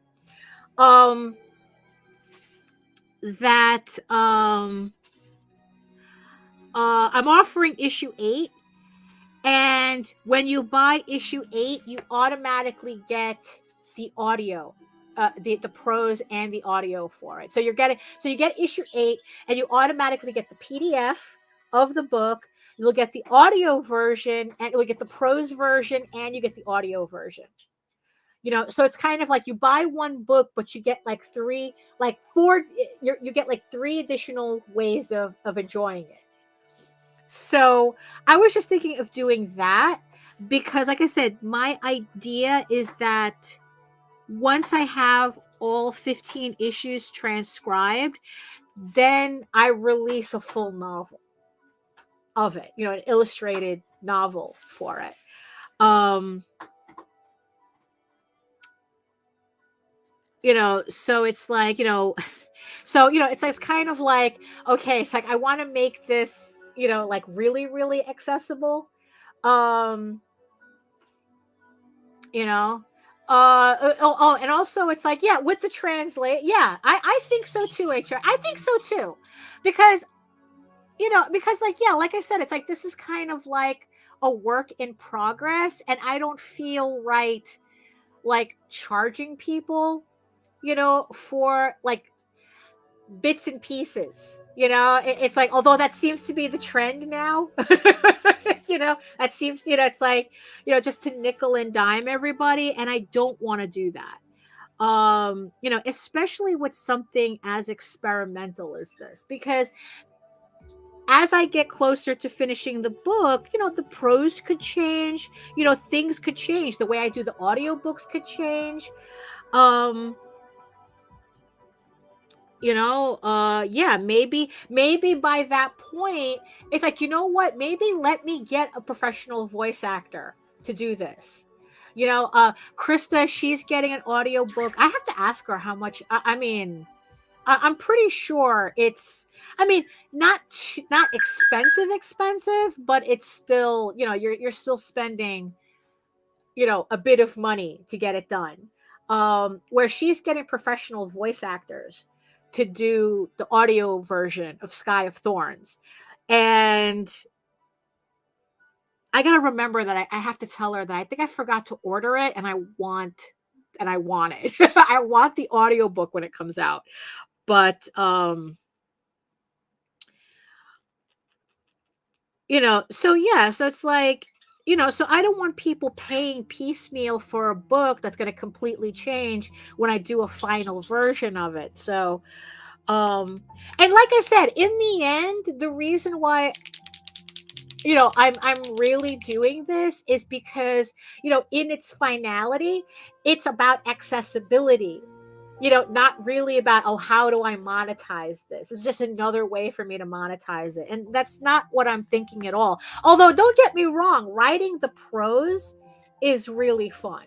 That I'm offering issue 8, and when you buy issue 8, you automatically get the audio, the prose and the audio for it. So you get issue 8, and you automatically get the PDF of the book. You'll get the audio version, and you'll get the prose version, and you get the audio version. You know, so it's kind of like you buy one book, but you get like 4. You get like 3 additional ways of enjoying it. So I was just thinking of doing that, because, like I said, my idea is that once I have all 15 issues transcribed, then I release a full novel of it, you know, an illustrated novel for it. You know, so it's like, you know, it's kind of like, okay, it's like I want to make this, you know, like really, really accessible. You know, and also it's like, yeah, with the translate, yeah, I think so too, HR. I think so too, because, you know, because like, yeah, like I said, it's like, this is kind of like a work in progress, and I don't feel right like charging people, you know, for like bits and pieces. You know, it's like, although that seems to be the trend now, you know, that seems, you know, it's like, you know, just to nickel and dime everybody, and I don't want to do that. especially with something as experimental as this, because as I get closer to finishing the book, the prose could change, things could change. The way I do the audiobooks could change. Um, yeah, maybe by that point, it's like, you know what? Maybe let me get a professional voice actor to do this. Krista, she's getting an audiobook. I have to ask her how much. I mean, I'm pretty sure it's, I mean, not expensive, but it's still, you're still spending, a bit of money to get it done. Where she's getting professional voice actors to do the audio version of Sky of Thorns. And I gotta remember that I have to tell her that I think I forgot to order it, and I want it. I want the audiobook when it comes out. But so yeah, so it's like, so I don't want people paying piecemeal for a book that's going to completely change when I do a final version of it. So and like I said, in the end, the reason why I'm really doing this is because, in its finality, it's about accessibility. Not really about, oh, how do I monetize this? It's just another way for me to monetize it. And that's not what I'm thinking at all. Although, don't get me wrong, writing the prose is really fun.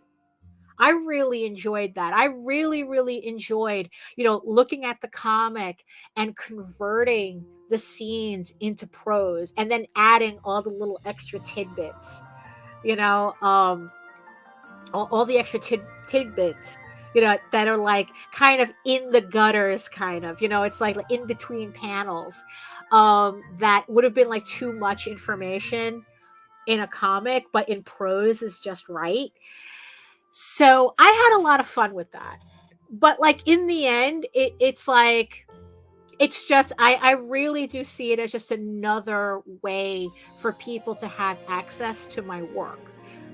I really enjoyed that. I really, really enjoyed, looking at the comic and converting the scenes into prose and then adding all the little extra tidbits, all the extra tidbits, that are like kind of in the gutters, kind of, it's like in between panels, that would have been like too much information in a comic, but in prose is just right. So I had a lot of fun with that. But like in the end, it's like, it's just, I really do see it as just another way for people to have access to my work.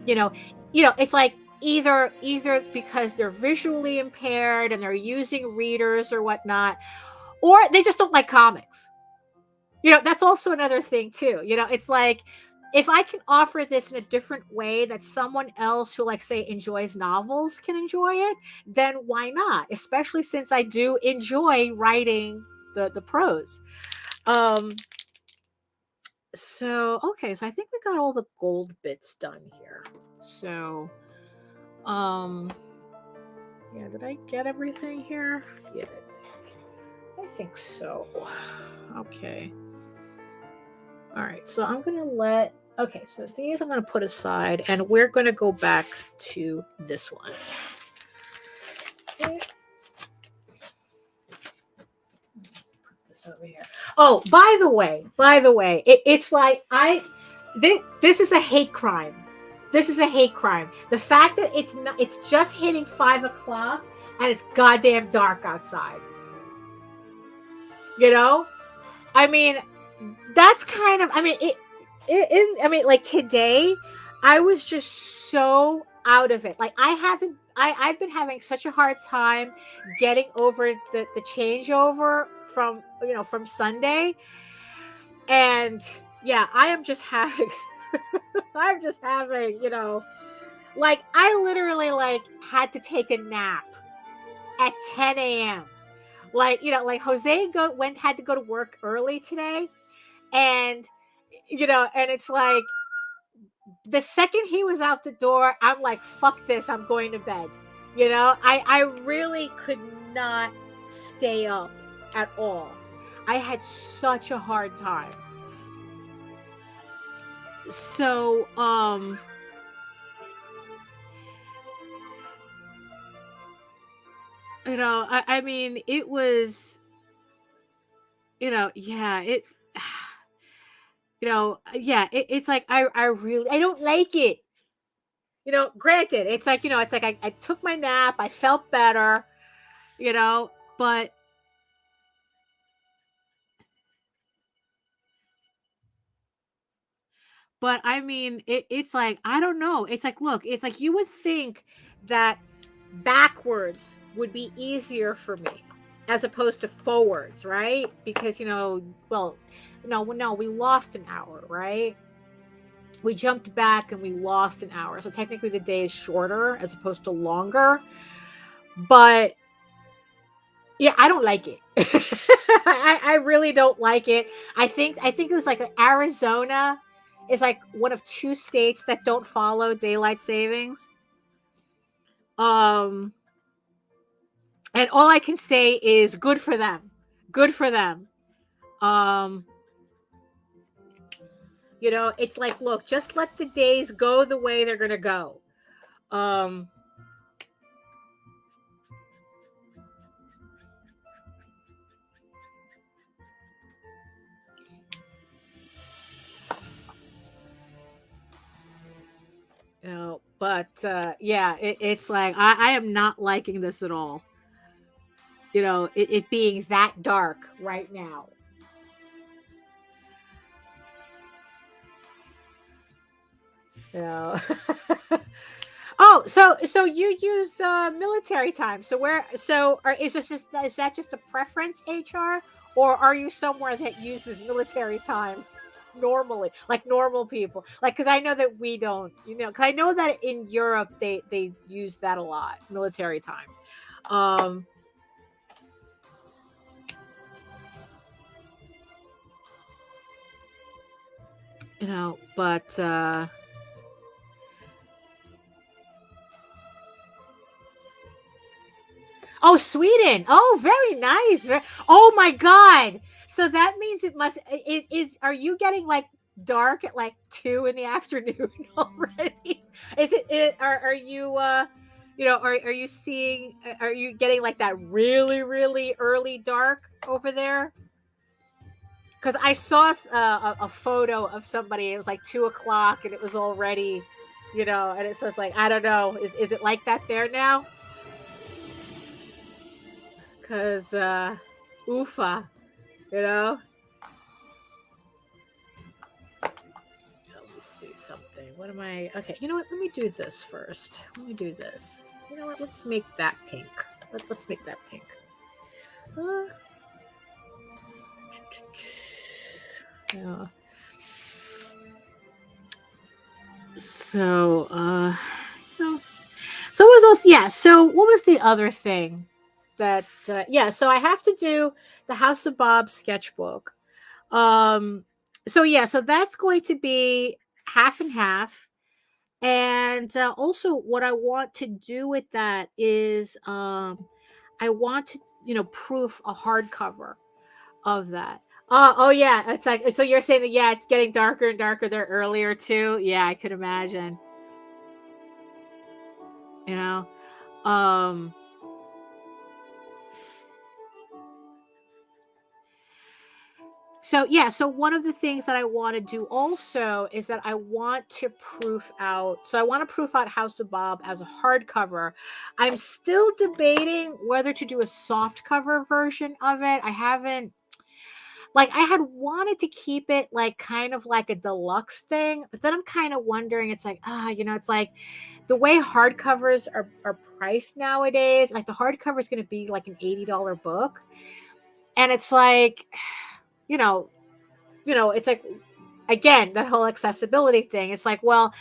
It's like either because they're visually impaired and they're using readers or whatnot, or they just don't like comics. That's also another thing too. It's like, if I can offer this in a different way that someone else who, like, say, enjoys novels can enjoy it, then why not? Especially since I do enjoy writing the prose. So okay, so I think we got all the gold bits done here. So yeah, did I get everything here? Yeah, I think so. Okay. All right, so I'm gonna okay, so these I'm gonna put aside, and we're gonna go back to this one. Okay. Put this over here. Oh, by the way, it's like this is a hate crime. This is a hate crime. The fact that it's just hitting 5 o'clock and it's goddamn dark outside. I mean, that's kind of, I mean, like today, I was just so out of it. Like I've been having such a hard time getting over the changeover from Sunday. And yeah, I am just having, I'm just having, like I literally like had to take a nap at 10 a.m. Like, like Jose had to go to work early today. And, and it's like, the second he was out the door, I'm like, fuck this, I'm going to bed. I really could not stay up at all. I had such a hard time. So, I mean, it was, yeah, yeah, it's like, I really, I don't like it. Granted, it's like, it's like I took my nap, I felt better, but I mean, it's like, I don't know. It's like, look, it's like you would think that backwards would be easier for me as opposed to forwards, right? Because, well, no, we lost an hour, right? We jumped back and we lost an hour. So technically the day is shorter as opposed to longer. But yeah, I don't like it. I really don't like it. I think it was like Arizona is like one of 2 states that don't follow daylight savings. And all I can say is good for them. Good for them. It's like, look, just let the days go the way they're gonna go. But yeah, it's like I am not liking this at all. It being that dark right now. Oh, so you use military time. So is that just a preference, HR, or are you somewhere that uses military time normally, like normal people? Like, because I know that we don't, because I know that in Europe they use that a lot, military time. But oh, Sweden. Oh, very nice. Oh my God. So that means it must are you getting like dark at like 2 in the afternoon already? Are you are you seeing, are you getting like that really, really early dark over there? Because I saw a photo of somebody, it was like 2 o'clock and it was already, and it was like, I don't know, is it like that there now? Because oofa, let me see something. What am I? Okay, you know what, let me do this first. Let me do this. You know what, let's make that pink. Let's make that pink. Yeah. So so what was also, yeah, so what was the other thing that so I have to do the House of Bob sketchbook. So yeah, so that's going to be half and half. And also what I want to do with that is I want to proof a hardcover of that. Oh yeah, it's like, so you're saying that, yeah, it's getting darker and darker there earlier too. Yeah, I could imagine. You know. So yeah, so one of the things that I want to do also is that I want to proof out. So I want to proof out House of Bob as a hardcover. I'm still debating whether to do a soft cover version of it. I haven't, like, I had wanted to keep it like kind of like a deluxe thing, but then I'm kind of wondering, it's like, it's like the way hardcovers are priced nowadays, like the hardcover is going to be like an $80 book. And it's like, it's like, again, that whole accessibility thing. It's like, well,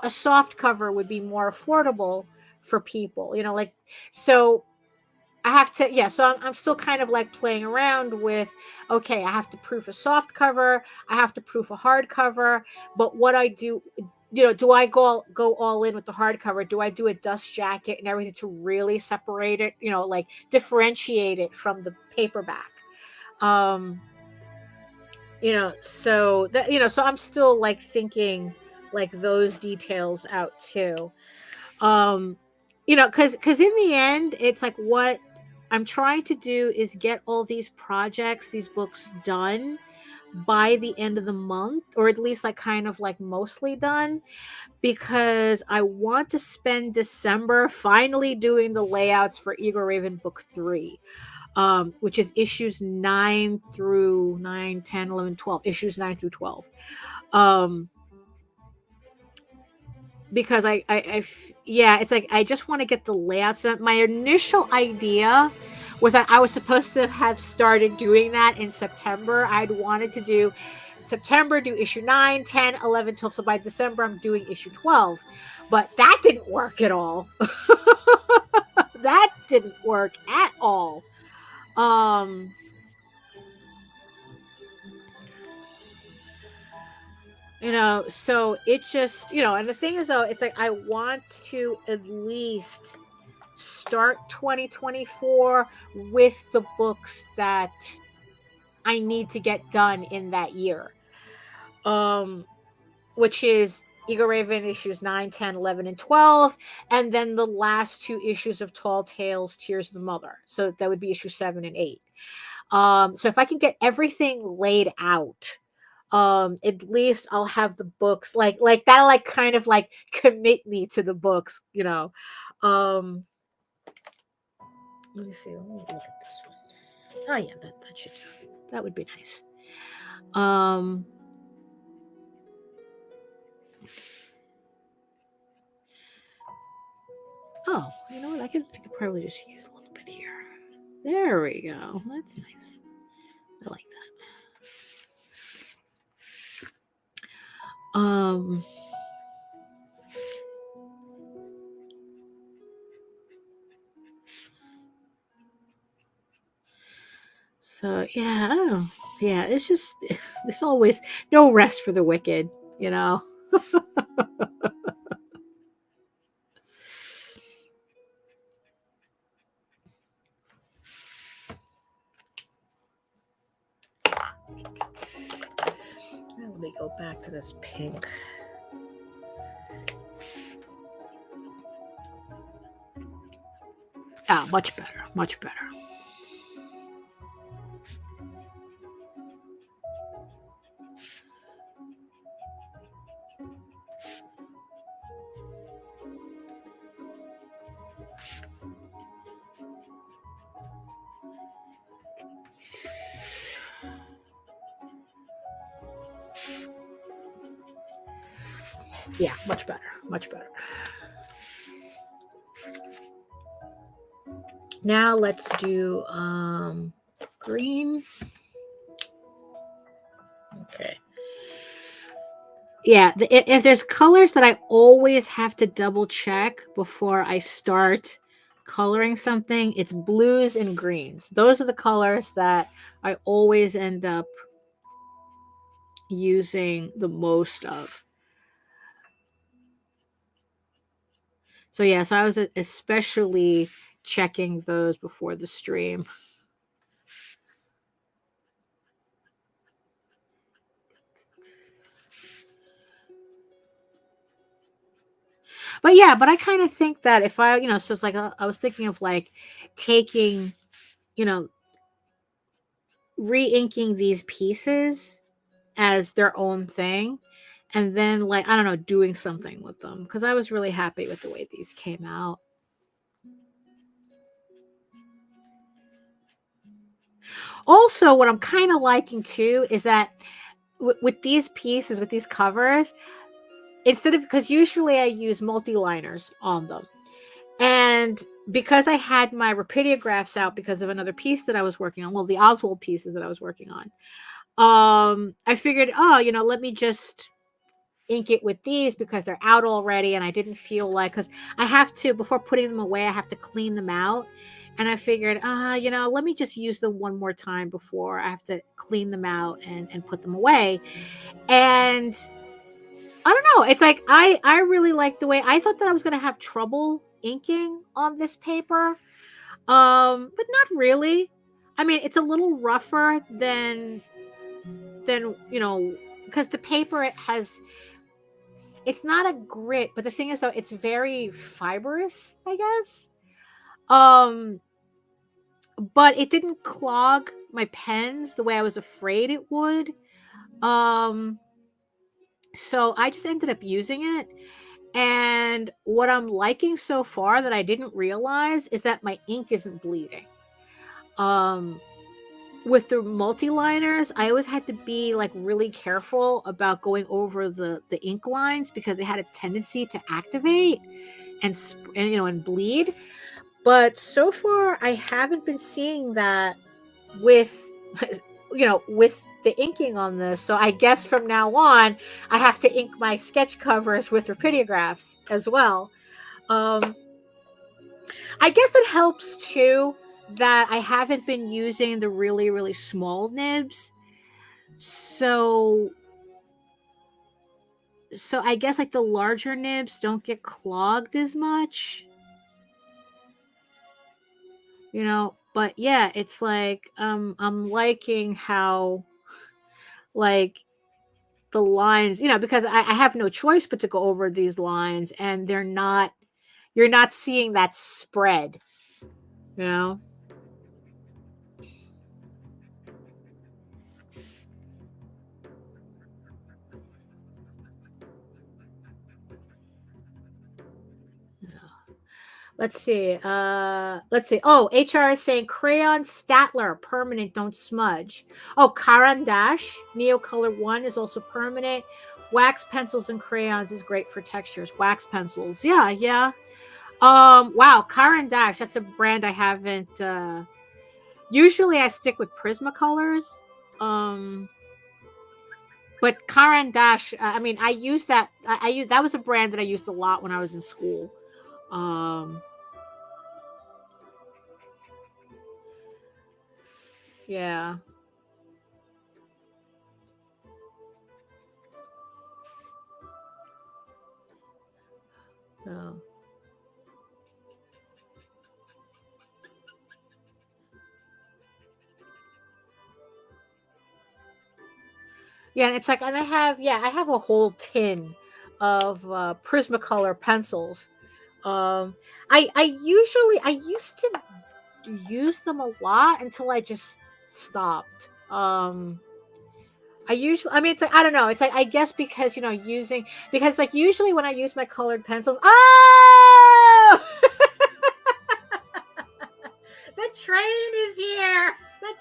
a soft cover would be more affordable for people, like, so I have to, yeah. So I'm still kind of like playing around with, okay, I have to proof a soft cover, I have to proof a hardcover, but what I do, do I go all in with the hardcover? Do I do a dust jacket and everything to really separate it, like differentiate it from the paperback? So that, so I'm still like thinking like those details out too. Because in the end, it's like what I'm trying to do is get all these projects, these books done by the end of the month, or at least like kind of like mostly done, because I want to spend December finally doing the layouts for EGORAVEN book 3. Which is issues 9 through 9, 10, 11, 12, issues 9 through 12. because yeah, it's like I just want to get the layouts done. My initial idea was that I was supposed to have started doing that in September. I'd wanted to do September, do issue 9, 10, 11, 12. So by December, I'm doing issue 12. But that didn't work at all. That didn't work at all. You know, so it just, you know, and the thing is, though, it's like I want to at least start 2024 with the books that I need to get done in that year. Which is EGORAVEN issues 9, 10, 11, and 12, and then the last 2 issues of Tall Tales, Tears of the Mother. So that would be issue 7 and 8. So if I can get everything laid out, at least I'll have the books like that'll like kind of like commit me to the books, you know. Let me see. Let me look at this one. Oh yeah, that should do it. That would be nice. Oh, you know what? I could probably just use a little bit here. There we go. That's nice. I like that. So yeah, yeah, it's just there's always no rest for the wicked, you know. Let me go back to this pink. Ah, much better, much better. Yeah, much better, much better. Now let's do green. Okay. Yeah, if there's colors that I always have to double check before I start coloring something, it's blues and greens. Those are the colors that I always end up using the most of. So yes, I was especially checking those before the stream. But yeah, but I kind of think that if I, you know, so it's like I was thinking of like taking, you know, re-inking these pieces as their own thing, and then like I don't know, doing something with them, because I was really happy with the way these came out. Also, what I'm kind of liking too is that with these pieces, with these covers, instead of, because usually I use multi-liners on them, and because I had my Rapidographs out because of another piece that I was working on, well, the Oswald pieces that I was working on, I figured, oh, you know, let me just ink it with these because they're out already, and I didn't feel like, because I have to, before putting them away, I have to clean them out, and I figured, you know, let me just use them one more time before I have to clean them out and put them away. And I don't know, it's like I really like the way, I thought that I was going to have trouble inking on this paper, but not really. I mean, it's a little rougher than you know, because the paper, it's not a grit, but the thing is, though, it's very fibrous, I guess. But it didn't clog my pens the way I was afraid it would. So I just ended up using it. And what I'm liking so far that I didn't realize is that my ink isn't bleeding. with the multi-liners, I always had to be like really careful about going over the ink lines because they had a tendency to activate and and bleed. But so far, I haven't been seeing that with with the inking on this. So I guess from now on, I have to ink my sketch covers with rapidographs as well. I guess it helps too that I haven't been using the really, really small nibs. So I guess like the larger nibs don't get clogged as much. But yeah, it's like I'm liking how like the lines, because I have no choice but to go over these lines, and you're not seeing that spread, you know. Let's see. Oh, HR is saying crayon Statler permanent, don't smudge. Oh, Caran Dash Neo Color 1 is also permanent. Wax pencils and crayons is great for textures. Wax pencils. Yeah. Wow, Caran Dash, that's a brand I haven't usually I stick with Prismacolors. But Caran Dash, I use that. That was a brand that I used a lot when I was in school. Yeah. Oh. Yeah, and it's like, and I have a whole tin of Prismacolor pencils. I used to use them a lot until I just stopped. It's like, I don't know. It's like, I guess because, because like usually when I use my colored pencils, oh, the train is here. The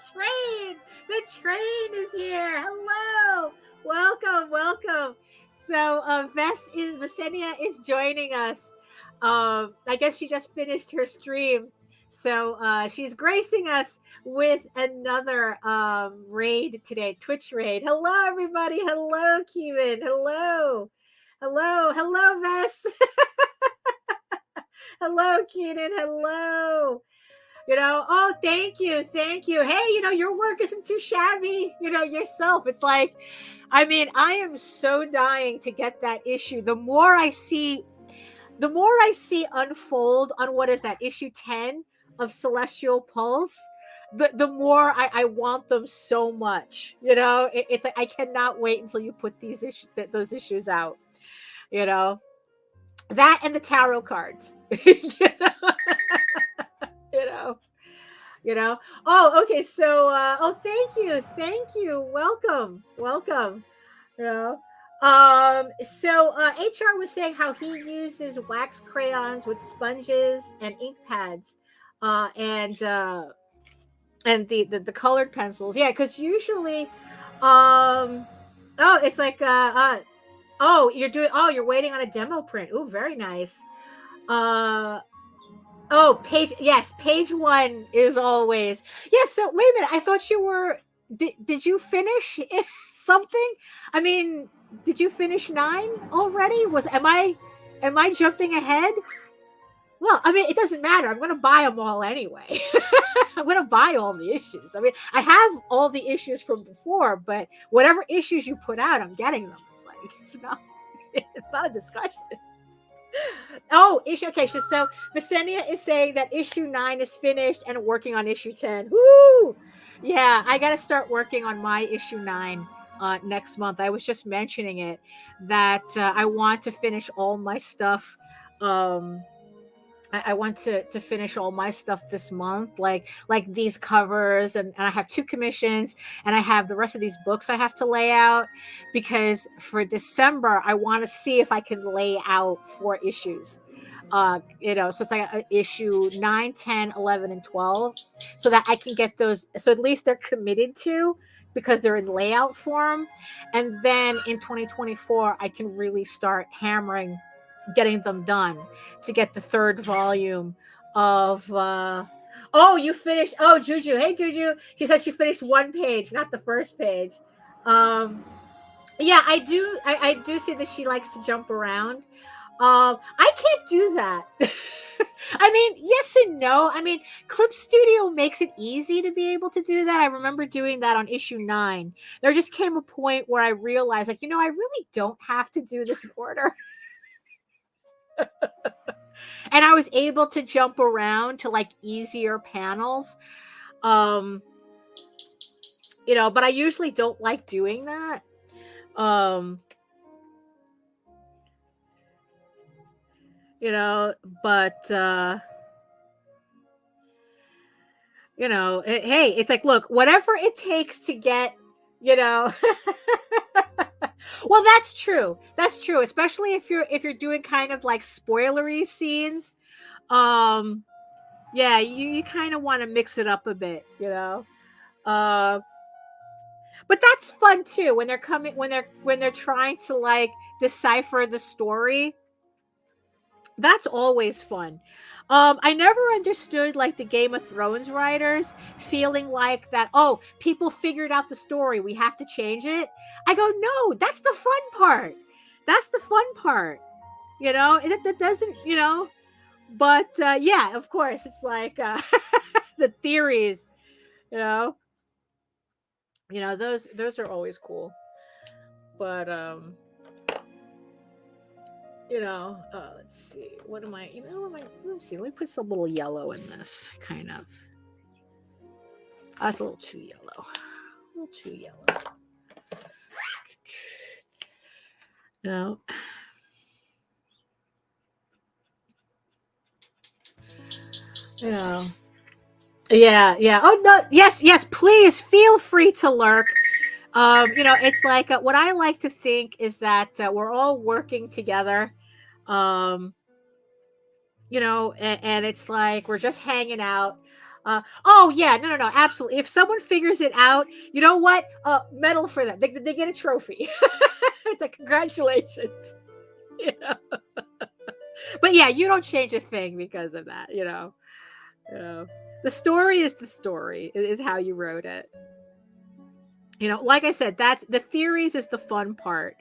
train is here. Hello. Welcome. So, Vesenia is joining us. I guess she just finished her stream. So she's gracing us with another raid today, Twitch raid. Hello, everybody. Hello, Kevin. Hello, Vess. Hello, Keenan. Hello. Oh, thank you. Hey, your work isn't too shabby, yourself. It's like, I am so dying to get that issue. The more I see unfold on what is that, issue 10 of Celestial Pulse, the more I want them so much. It's like, I cannot wait until you put those issues out. That and the tarot cards. Oh, okay. So thank you. Welcome. So HR was saying how he uses wax crayons with sponges and ink pads, and the colored pencils. Yeah, because usually, it's like you're waiting on a demo print. Oh, very nice. Page 1 is always. Yes. So wait a minute. I thought you were. Did you finish something? Did you finish 9 already? Am I jumping ahead? Well, it doesn't matter. I'm going to buy them all anyway. I'm going to buy all the issues. I have all the issues from before, but whatever issues you put out, I'm getting them. It's like, it's not a discussion. Oh, issue. Okay, so Visenia is saying that issue 9 is finished and working on issue 10. Woo! Yeah, I got to start working on my issue 9 next month. I was just mentioning it that I want to finish all my stuff. I want to finish all my stuff this month, like these covers, and I have 2 commissions, and I have the rest of these books I have to lay out, because for December I want to see if I can lay out 4 issues. So it's like issue 9, 10, 11, and 12. so that I can get those. So at least they're committed to, because they're in layout form. And then in 2024, I can really start hammering, getting them done to get the third volume of, oh, you finished. Oh, Juju. Hey, Juju. She said she finished one page, not the first page. Yeah, I do. I do see that she likes to jump around. I can't do that. I mean, yes and no. I mean, Clip Studio makes it easy to be able to do that. I remember doing that on issue 9. There just came a point where I realized, like, I really don't have to do this in order. And I was able to jump around to like easier panels. But I usually don't like doing that. But hey, it's like, look, whatever it takes to get, well, that's true, especially if you're doing kind of like spoilery scenes. Yeah, you kind of want to mix it up a bit, but that's fun too, when they're trying to like decipher the story. That's always fun. I never understood like the Game of Thrones writers feeling like that, oh, people figured out the story, we have to change it. I go, no, that's the fun part. That doesn't, but yeah, of course, it's like the theories, those are always cool. But let's see. What am I? Let's see. Let me put some little yellow in this. Kind of. That's a little too yellow. Yeah. Oh no. Yes. Please feel free to lurk. It's like what I like to think is that we're all working together, and it's like we're just hanging out. Oh yeah, no, absolutely. If someone figures it out, you know what? Medal for them. They get a trophy. It's like, congratulations. But yeah, you don't change a thing because of that. The story is the story. It is how you wrote it. Like I said, that's the theories is the fun part,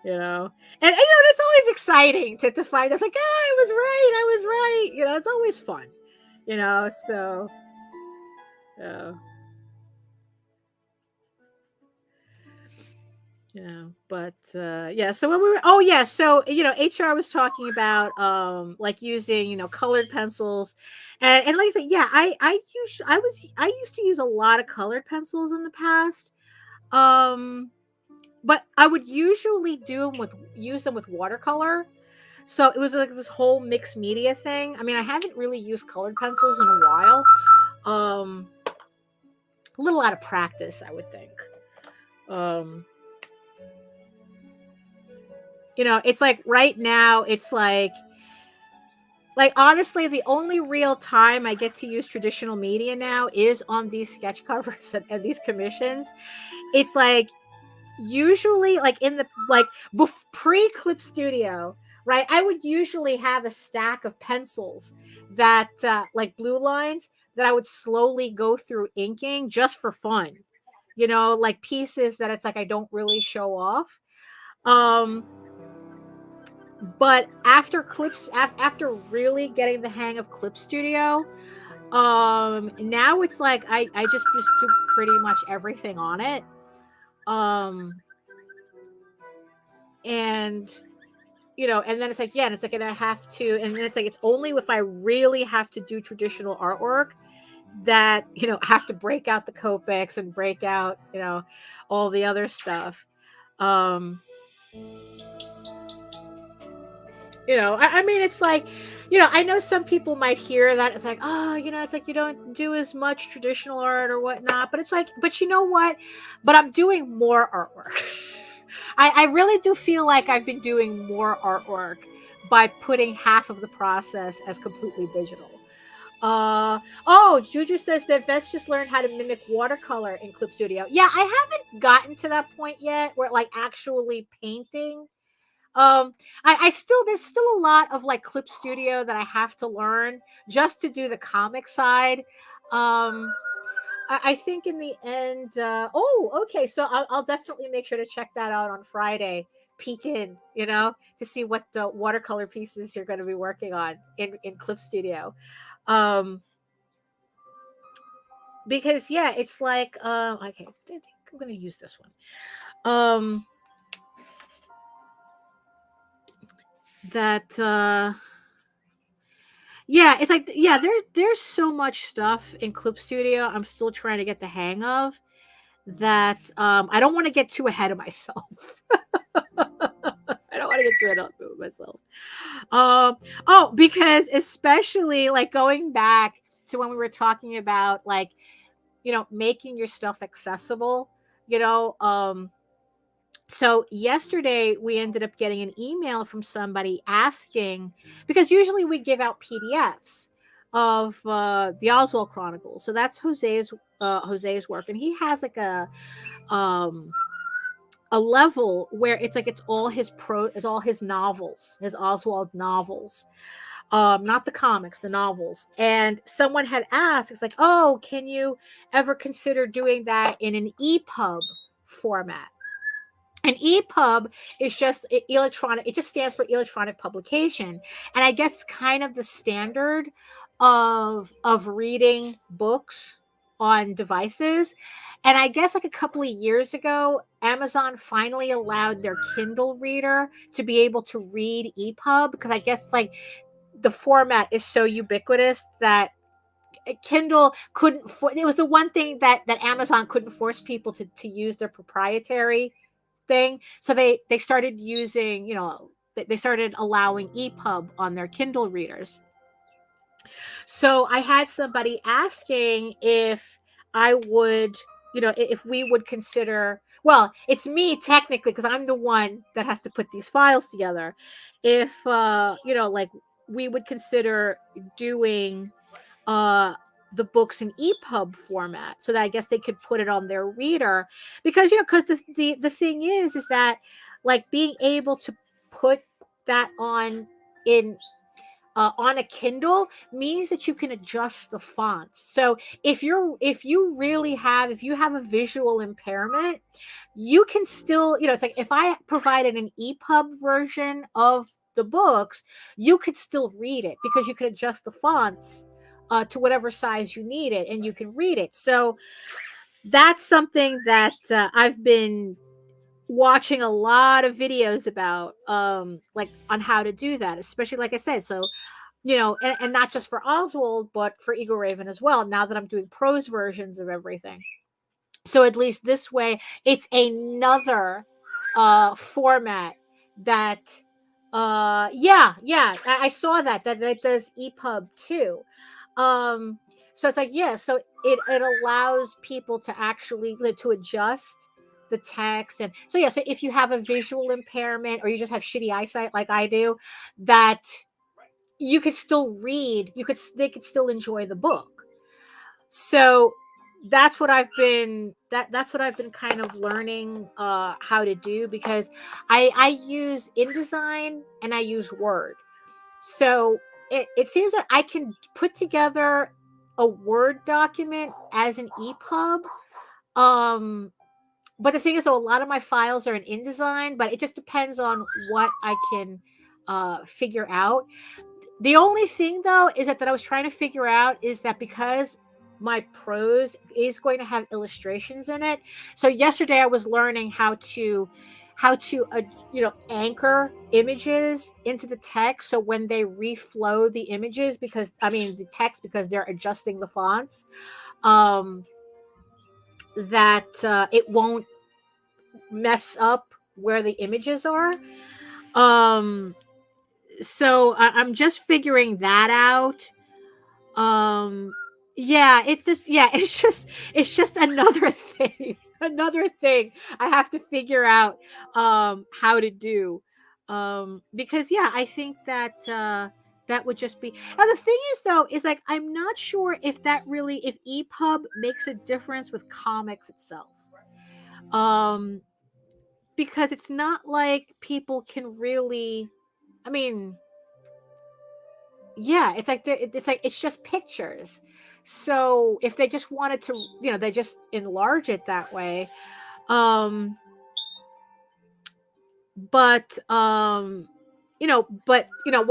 and it's always exciting to find us like, I was right. It's always fun, so but yeah, so when so HR was talking about like using colored pencils, and like I said, yeah, I used to use a lot of colored pencils in the past, but I would usually use them with watercolor. So it was like this whole mixed media thing. I mean, I haven't really used colored pencils in a while. A little out of practice, I would think. It's like right now, it's like honestly, the only real time I get to use traditional media now is on these sketch covers and these commissions. It's like usually like in the pre-Clip Studio, right? I would usually have a stack of pencils that like blue lines that I would slowly go through inking just for fun, like pieces that it's like I don't really show off. But after really getting the hang of Clip Studio, now it's like I just do pretty much everything on it. And and then it's like, yeah, and it's like, and I have to, and then it's like, it's only if I really have to do traditional artwork that, I have to break out the Copics and break out, all the other stuff. I mean, it's like, I know some people might hear that. It's like, oh, it's like you don't do as much traditional art or whatnot. But it's like, but you know what? But I'm doing more artwork. I really do feel like I've been doing more artwork by putting half of the process as completely digital. Oh, Juju says that Vets just learned how to mimic watercolor in Clip Studio. Yeah, I haven't gotten to that point yet where like actually painting. I still there's still a lot of like Clip Studio that I have to learn just to do the comic side. I think in the end, okay, so I'll definitely make sure to check that out on Friday. Peek in, to see what watercolor pieces you're going to be working on in Clip Studio. Because yeah, it's like okay, I think I'm going to use this one. That yeah, it's like yeah, there's so much stuff in Clip Studio I'm still trying to get the hang of that I don't want to get too ahead of myself. I don't want to get too ahead of myself. Because especially like going back to when we were talking about like, making your stuff accessible, so yesterday we ended up getting an email from somebody asking, because usually we give out PDFs of the Oswald Chronicles. So that's Jose's work, and he has like a level where it's like it's all his novels, his Oswald novels. Not the comics, the novels. And someone had asked, it's like, oh, can you ever consider doing that in an EPUB format? An EPUB is just electronic. It just stands for electronic publication. And I guess kind of the standard of reading books on devices. And I guess like a couple of years ago, Amazon finally allowed their Kindle reader to be able to read EPUB, because I guess like the format is so ubiquitous that Kindle couldn't. It was the one thing that Amazon couldn't force people to use their proprietary thing. So they started using, they started allowing EPUB on their Kindle readers. So I had somebody asking if I would, if we would consider, well, it's me technically, because I'm the one that has to put these files together. If, like we would consider doing the books in EPUB format, so that I guess they could put it on their reader, because because the thing is that like being able to put that on a Kindle means that you can adjust the fonts. So if you have a visual impairment, you can still, it's like if I provided an EPUB version of the books, you could still read it because you could adjust the fonts to whatever size you need it, and you can read it. So that's something that I've been watching a lot of videos about, like on how to do that, especially like I said. So, and not just for Oswald, but for EGORAVEN as well, now that I'm doing prose versions of everything. So at least this way, it's another format that, I saw that does EPUB too. So it's like, yeah, so it allows people to actually to adjust the text. And so, yeah, so if you have a visual impairment or you just have shitty eyesight like I do, that you could still read, they could still enjoy the book. So that's what I've been kind of learning how to do, because I use InDesign and I use Word. So it seems that I can put together a Word document as an EPUB. But the thing is, though, a lot of my files are in InDesign, but it just depends on what I can figure out. The only thing, though, is that I was trying to figure out is that because my prose is going to have illustrations in it. So yesterday I was learning how to anchor images into the text, so when they reflow the images, the text, because they're adjusting the fonts, that it won't mess up where the images are. So I'm just figuring that out. It's just another thing I have to figure out how to do, because I think that That would just be. Now the thing is though, is like I'm not sure if that really, if EPUB makes a difference with comics itself. Because it's not like people can really, I mean, yeah, it's like it's just pictures. So if they just wanted to, they just enlarge it that way. Um but what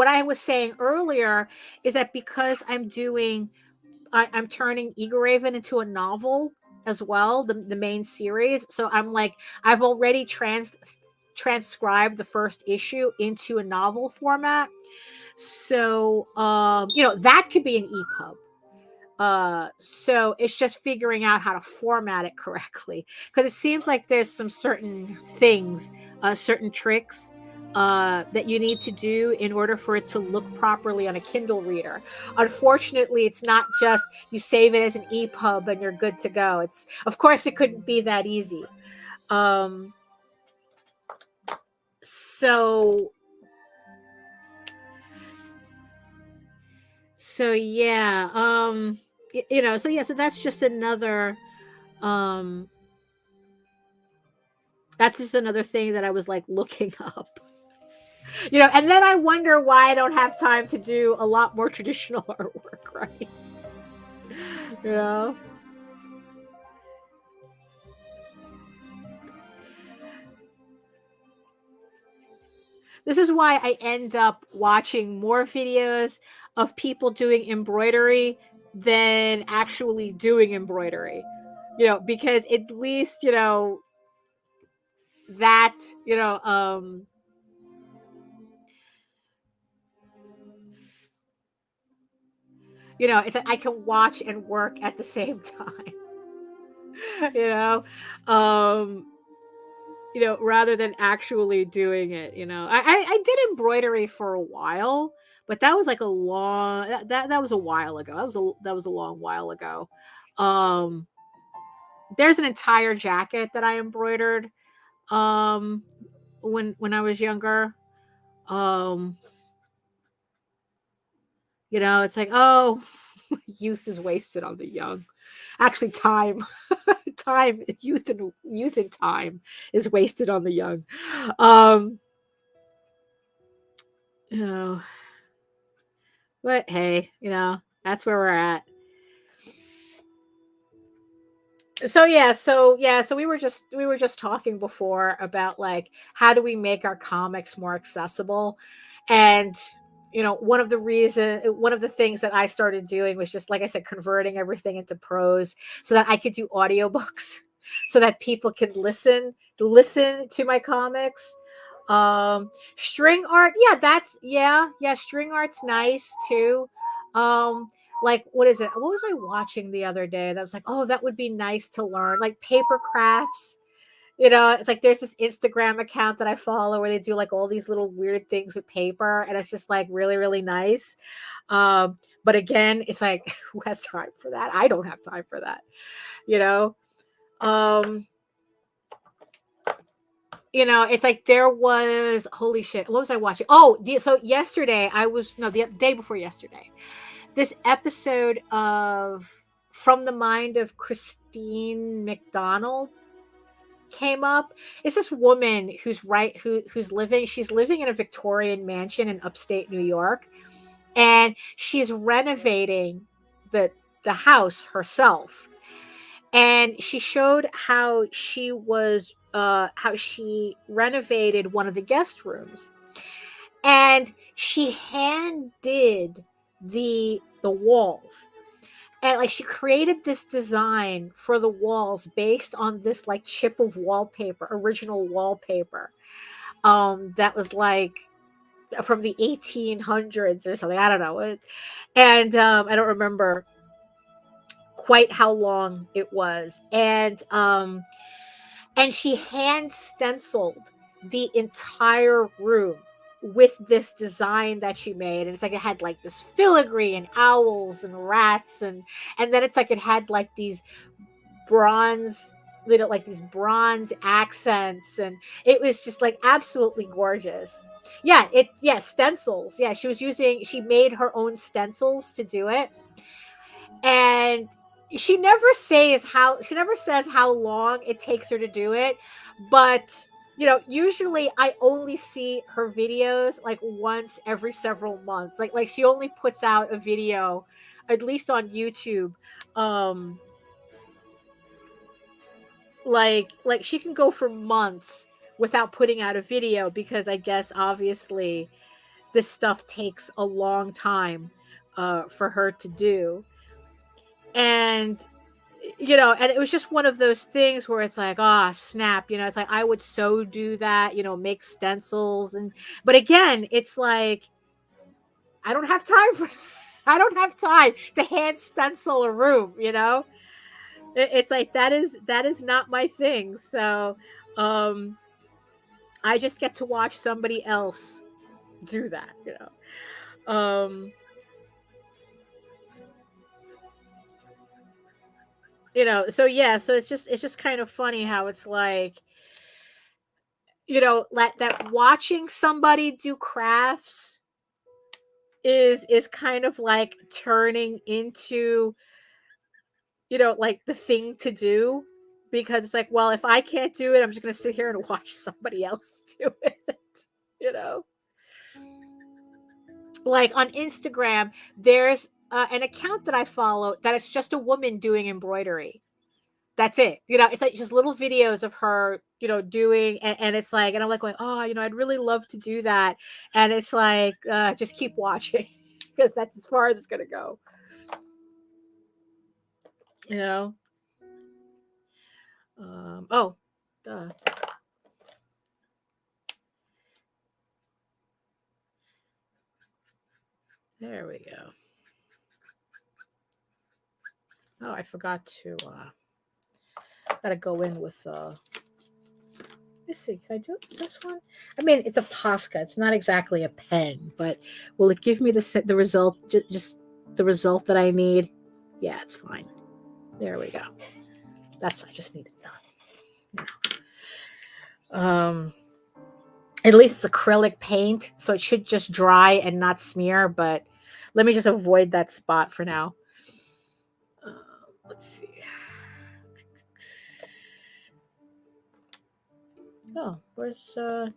I was saying earlier is that because I'm turning EGORAVEN into a novel as well, the main series. So I'm like, I've already transcribed the first issue into a novel format. So that could be an EPUB. So it's just figuring out how to format it correctly, because it seems like there's some certain things, certain tricks that you need to do in order for it to look properly on a Kindle reader. Unfortunately, it's not just you save it as an EPUB and you're good to go. It's, of course, it couldn't be that easy. So yeah, so that's just another thing that I was like looking up. And then I wonder why I don't have time to do a lot more traditional artwork, right? This is why I end up watching more videos of people doing embroidery than actually doing embroidery. Because at least, that, it's like I can watch and work at the same time. Rather than actually doing it. I did embroidery for a while, but that was like a long that was a while ago. That was a long while ago. There's an entire jacket that I embroidered when I was younger. It's like, oh, youth is wasted on the young. Actually, time youth and time is wasted on the young. But hey, that's where we're at. So we were just talking before about like, how do we make our comics more accessible? And one of the things that I started doing was just, like I said, converting everything into prose so that I could do audiobooks so that people could listen to my comics. String art, string art's nice too. Like, what is it? What was I watching the other day that was like, oh, that would be nice to learn? Like paper crafts. It's like there's this Instagram account that I follow where they do like all these little weird things with paper, and it's just like really, really nice. But again, it's like, who has time for that? I don't have time for that. It's like there was, holy shit, what was I watching? So yesterday the day before yesterday, this episode of From the Mind of Christine McDonald came up. It's this woman who's living in a Victorian mansion in upstate New York, and she's renovating the house herself. And she showed how she renovated one of the guest rooms, and she hand did the walls, and like she created this design for the walls based on this like chip of original wallpaper that was like from the 1800s or something. I don't know. And I don't remember quite how long it was. And she hand stenciled the entire room with this design that she made. And it's like it had like this filigree and owls and rats, and then it's like it had like these bronze accents, and it was just like absolutely gorgeous. Yeah, stencils. Yeah, she made her own stencils to do it. And she never says how long it takes her to do it, but usually I only see her videos like once every several months. Like she only puts out a video, at least on YouTube. Like she can go for months without putting out a video, because I guess obviously this stuff takes a long time for her to do. And and it was just one of those things where it's like, oh snap, it's like I would so do that, make stencils. But again, it's like I don't have time for I don't have time to hand stencil a room. It's like that is not my thing. So I just get to watch somebody else do that. So yeah, so it's just kind of funny how it's like, that watching somebody do crafts is kind of like turning into, like the thing to do, because it's like, well, if I can't do it, I'm just going to sit here and watch somebody else do it. you know like on Instagram, there's an account that I follow that it's just a woman doing embroidery. That's it. It's like just little videos of her, doing, and it's like, and I'm like going, oh, I'd really love to do that. And it's like, just keep watching because that's as far as it's going to go. Oh, duh. There we go. Oh, I forgot to, gotta go in with, let's see, can I do this one? I mean, it's a Posca. It's not exactly a pen, but will it give me the result, just the result that I need? Yeah, it's fine. There we go. That's what I just needed done. At least it's acrylic paint, so it should just dry and not smear, but let me just avoid that spot for now. Let's see. Oh, where's okay.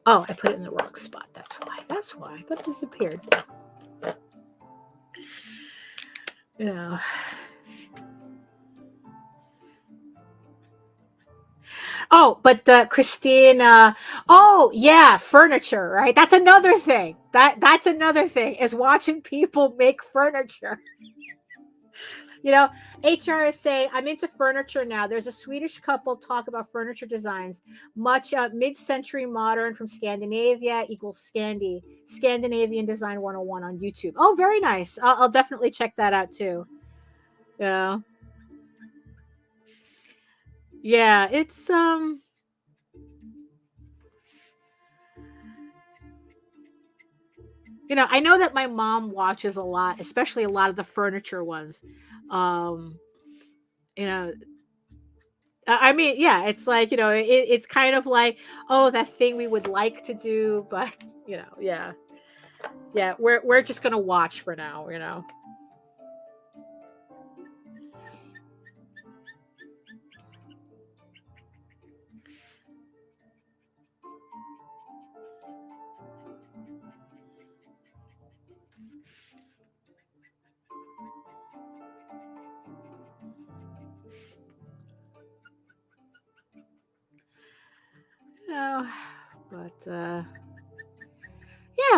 Oh, I put it in the wrong spot. That's why. I thought it disappeared. Oh, but Christine, oh yeah, furniture, right? That's another thing. That's another thing, is watching people make furniture. HR is saying, I'm into furniture now. There's a Swedish couple talk about furniture designs. Much mid-century modern from Scandinavia equals Scandinavian Design 101 on YouTube. Oh, very nice. I'll definitely check that out too. Yeah, it's I know that my mom watches a lot, especially a lot of the furniture ones. I mean, yeah, it's like, it's kind of like, oh, that thing we would like to do, but yeah, we're just gonna watch for now. But yeah,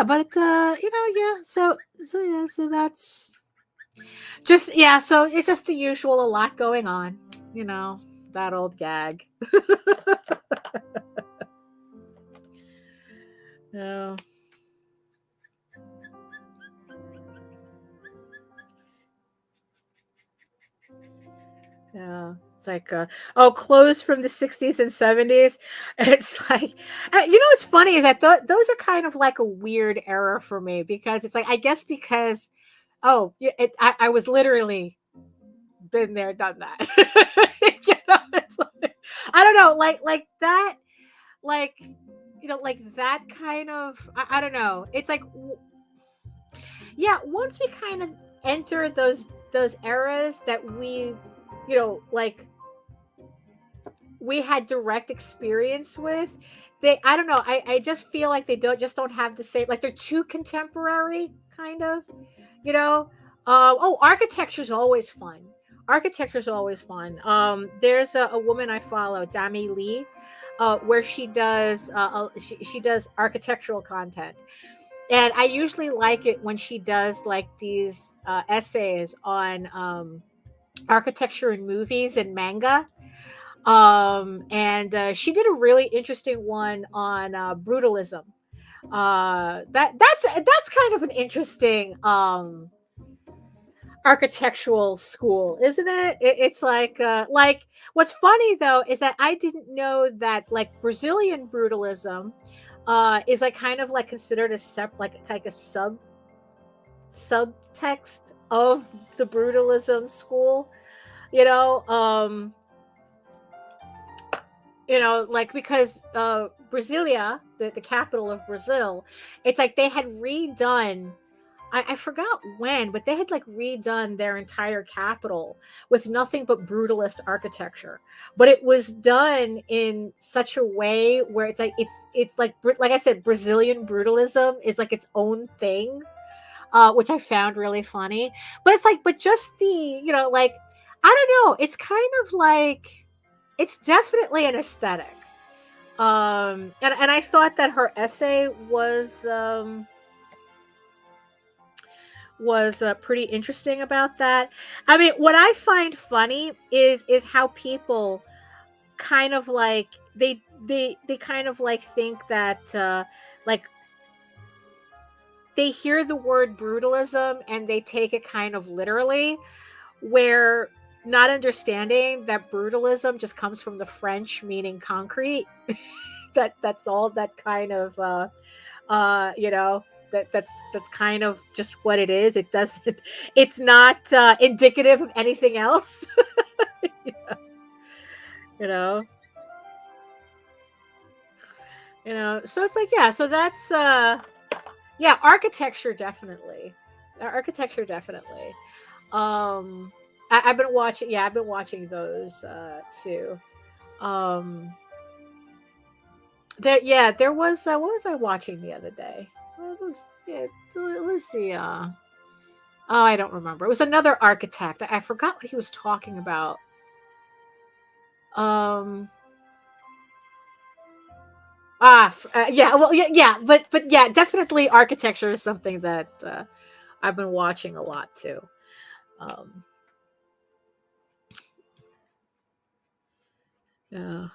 but yeah, so yeah, so that's just, yeah, so it's just the usual, a lot going on, that old gag. Yeah. Yeah, it's like, clothes from the 60s and 70s. It's like, what's funny is I thought those are kind of like a weird era for me, because it's like, I guess because, I was literally been there, done that. It's like, I don't know, like that, like, like that kind of, I don't know. It's like, yeah, once we kind of enter those eras that we, like we had direct experience with, I don't know, I just feel like they don't have the same, like they're too contemporary, kind of, you know. Architecture's always fun. There's a woman I follow, Dami Lee, where she does she does architectural content, and I usually like it when she does like these essays on architecture in movies and manga. And she did a really interesting one on brutalism. That's kind of an interesting architectural school, isn't it? It's like what's funny though is that I didn't know that like Brazilian brutalism is like kind of like considered a like a subtext of the brutalism school, you know. Like because Brasilia, the capital of Brazil, it's like they had redone, I forgot when, but they had like redone their entire capital with nothing but brutalist architecture. But it was done in such a way where it's like I said, Brazilian brutalism is like its own thing, which I found really funny. But it's like, but just the, like, I don't know, it's kind of like, it's definitely an aesthetic. And I thought that her essay was pretty interesting about that. I mean, what I find funny is how people kind of like they kind of like think that like they hear the word brutalism and they take it kind of literally, where not understanding that brutalism just comes from the French meaning concrete. That's all that kind of that's kind of just what it is. It's not indicative of anything else. you know so it's like, yeah, so that's architecture definitely. I've been watching those too. There was what was I watching the other day? It was the I don't remember. It was another architect. I forgot what he was talking about. But yeah, definitely architecture is something that I've been watching a lot too. Yeah.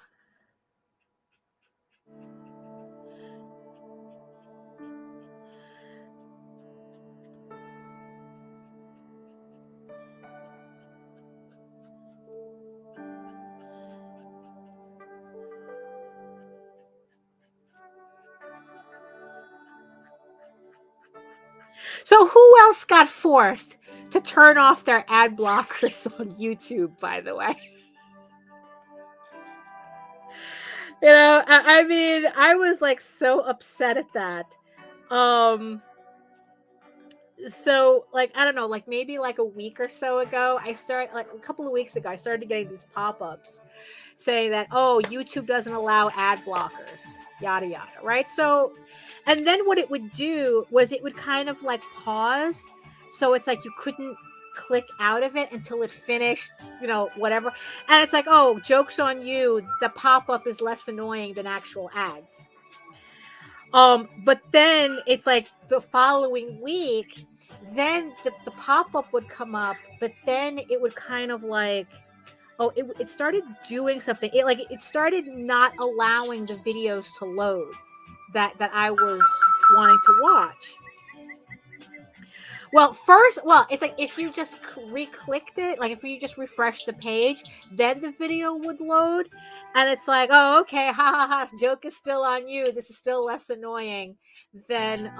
So who else got forced to turn off their ad blockers on YouTube, by the way? I mean, I was like so upset at that. So like, I don't know, like maybe like a week or so ago, like a couple of weeks ago, I started getting these pop-ups saying that, oh, YouTube doesn't allow ad blockers, yada yada, right? So, and then what it would do was it would kind of like pause, so it's like you couldn't click out of it until it finished, whatever. And it's like, oh, joke's on you, the pop-up is less annoying than actual ads. But then it's like the following week, then the pop-up would come up, but then it would kind of like, it started doing something. It started not allowing the videos to load that I was wanting to watch. Well, it's like if you just re-clicked it, like if you just refresh the page, then the video would load. And it's like, oh, okay, ha ha ha, joke is still on you. This is still less annoying than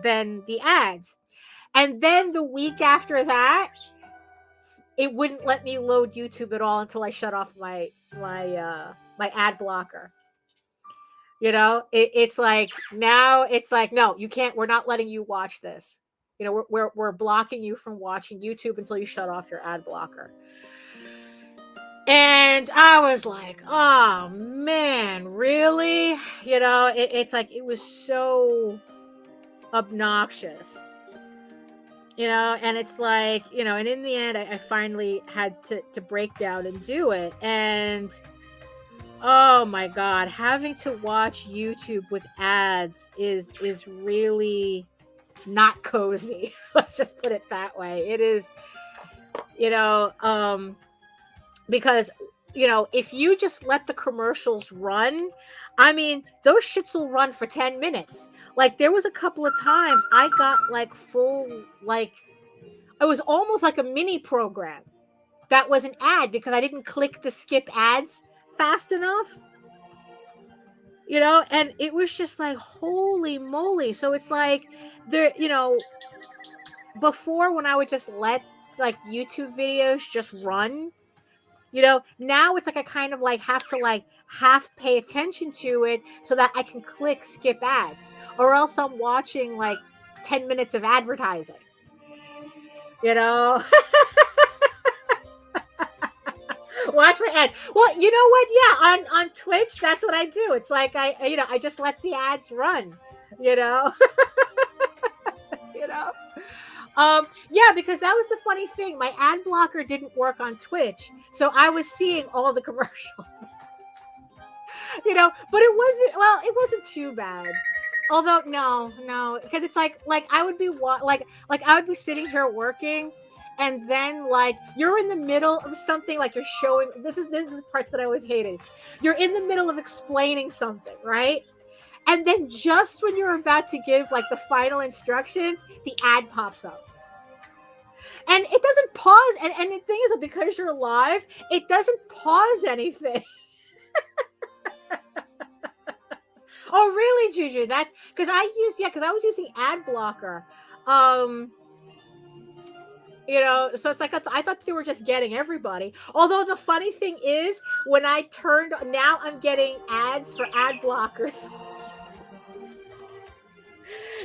than the ads. And then the week after that, it wouldn't let me load YouTube at all until I shut off my ad blocker. You know, it's like now it's like, no, you can't. We're not letting you watch this. You know, we're blocking you from watching YouTube until you shut off your ad blocker. And I was like, oh man, really? You know, it's like it was so obnoxious. You know, and it's like, you know, and in the end, I finally had to break down and do it. And oh my God, having to watch YouTube with ads is really not cozy. Let's just put it that way. It is, you know, because, you know, if you just let the commercials run, I mean, those shits will run for 10 minutes. Like there was a couple of times I got like full, like it was almost like a mini program that was an ad because I didn't click the skip ads fast enough. You know, and it was just like, holy moly. So it's like there, you know, before when I would just let like YouTube videos just run, you know, now it's like I kind of like have to like half pay attention to it so that I can click skip ads, or else I'm watching like 10 minutes of advertising, you know. Watch my ads. Well, you know what? Yeah, on Twitch, that's what I do. It's like I just let the ads run, you know. You know. Yeah, because that was the funny thing. My ad blocker didn't work on Twitch, so I was seeing all the commercials. You know, but it wasn't too bad. Although no, because it's like I would be like I would be sitting here working, and then like you're in the middle of something, like you're showing this is parts that I always hated. You're in the middle of explaining something, right? And then just when you're about to give like the final instructions, the ad pops up. And it doesn't pause. And the thing is that because you're live, it doesn't pause anything. Oh, really, Juju? That's because I was using ad blocker. You know, so it's like I thought they were just getting everybody. Although the funny thing is, when I turned, now I'm getting ads for ad blockers.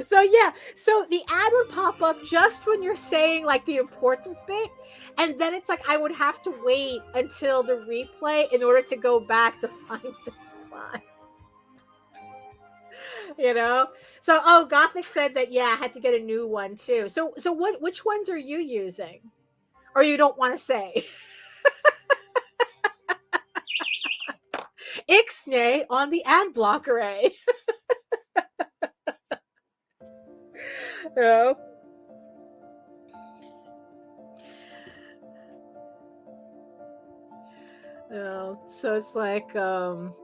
So yeah, so the ad would pop up just when you're saying like the important bit, and then it's like I would have to wait until the replay in order to go back to find the spot. You know? So Gothic said that I had to get a new one too. So which ones are you using? Or you don't want to say? Ixnay on the ad blocker, eh? You know? So it's like oh,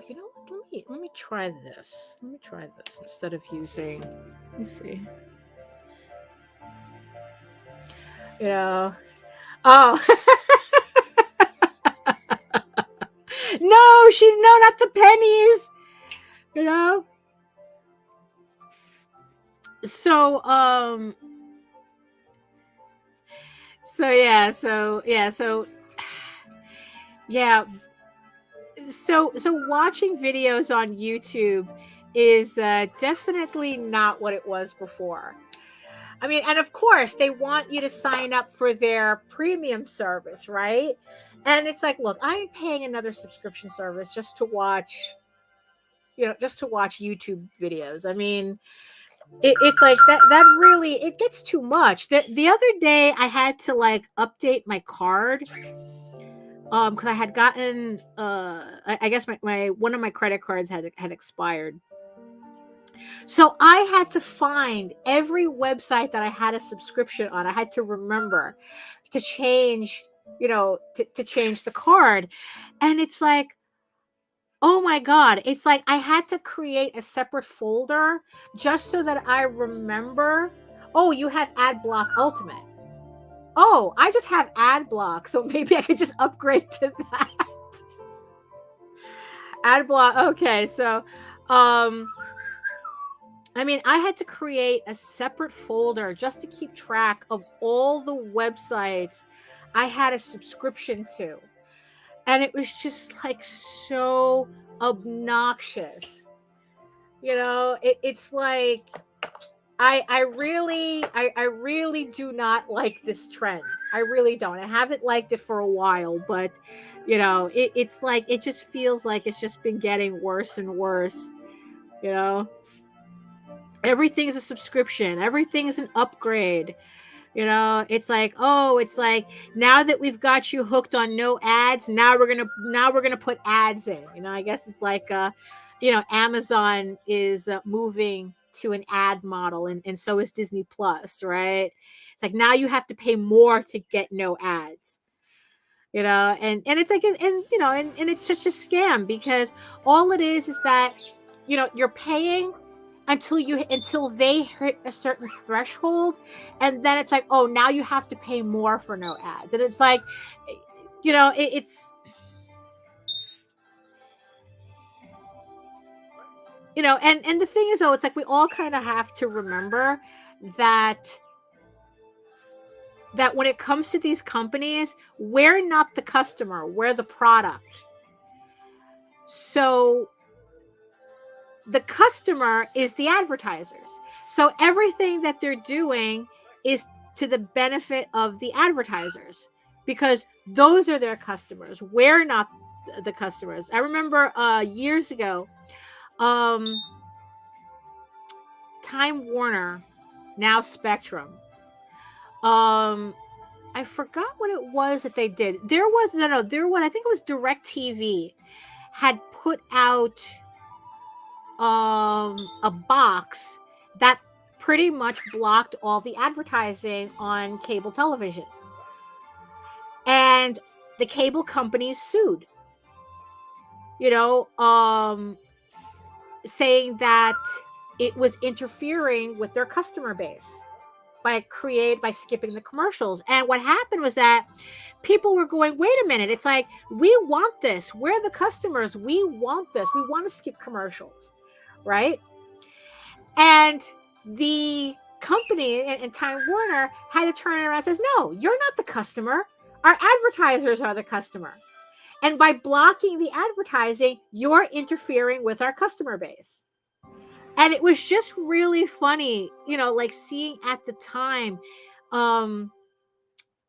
you know what? Let me try this. Let me try this instead of using. Let me see. You know. Oh. No, not the pennies. You know. So yeah. So watching videos on YouTube is definitely not what it was before. I mean, and of course they want you to sign up for their premium service, right? And it's like, look, I'm paying another subscription service just to watch YouTube videos. I mean, it's like that really, it gets too much. The other day I had to like update my card because I had gotten I guess my one of my credit cards had expired. So I had to find every website that I had a subscription on. I had to remember to change, to change the card. And it's like, oh my God, it's like I had to create a separate folder just so that I remember, oh, you have AdBlock Ultimate. Oh, I just have AdBlock, so maybe I could just upgrade to that. AdBlock, okay, so I mean, I had to create a separate folder just to keep track of all the websites I had a subscription to. And it was just like so obnoxious. It's like I really do not like this trend. I really don't. I haven't liked it for a while, but it's like it just feels like it's just been getting worse and worse. Everything is a subscription. Everything is an upgrade. It's like, oh, it's like now that we've got you hooked on no ads, now we're gonna put ads in. I guess it's like Amazon is moving to an ad model, and so is Disney Plus, right? It's like now you have to pay more to get no ads. And it's like, and it's such a scam, because all it is that you're paying until they hit a certain threshold, and then it's like, oh, now you have to pay more for no ads. And it's like, it's and the thing is, though, it's like we all kind of have to remember that when it comes to these companies, we're not the customer, we're the product. So the customer is the advertisers. So everything that they're doing is to the benefit of the advertisers, because those are their customers. We're not the customers. I remember years ago, Time Warner, now Spectrum. I forgot what it was that they did. There was, I think it was DirecTV had put out a box that pretty much blocked all the advertising on cable television. And the cable companies sued, saying that it was interfering with their customer base by skipping the commercials. And what happened was that people were going, wait a minute, it's like, we want this. We're the customers. We want this. We want to skip commercials, right? And the company and Time Warner had to turn around and says, no, you're not the customer. Our advertisers are the customer. And by blocking the advertising, you're interfering with our customer base. And it was just really funny, like seeing at the time,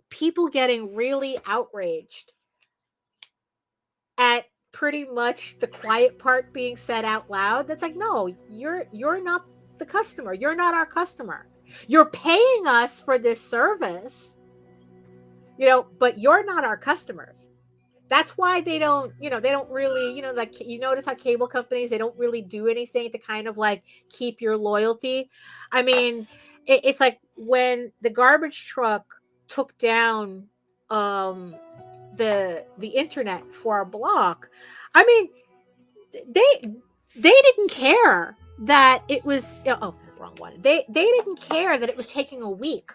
people getting really outraged at pretty much the quiet part being said out loud. That's like, no, you're not the customer. You're not our customer. You're paying us for this service, but you're not our customers. That's why they don't really, like, you notice how cable companies, they don't really do anything to kind of like keep your loyalty. I mean, it's like when the garbage truck took down the internet for our block. I mean, they didn't care that it was, oh, wrong one. They didn't care that it was taking a week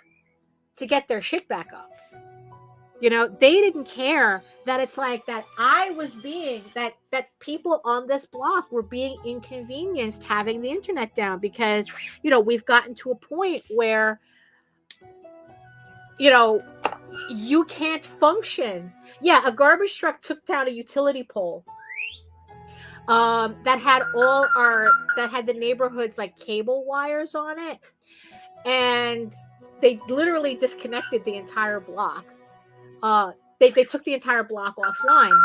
to get their shit back up. They didn't care that it's like that I was being, that people on this block were being inconvenienced having the internet down, because, we've gotten to a point where, you can't function. Yeah, a garbage truck took down a utility pole that had the neighborhood's like cable wires on it, and they literally disconnected the entire block. They took the entire block offline,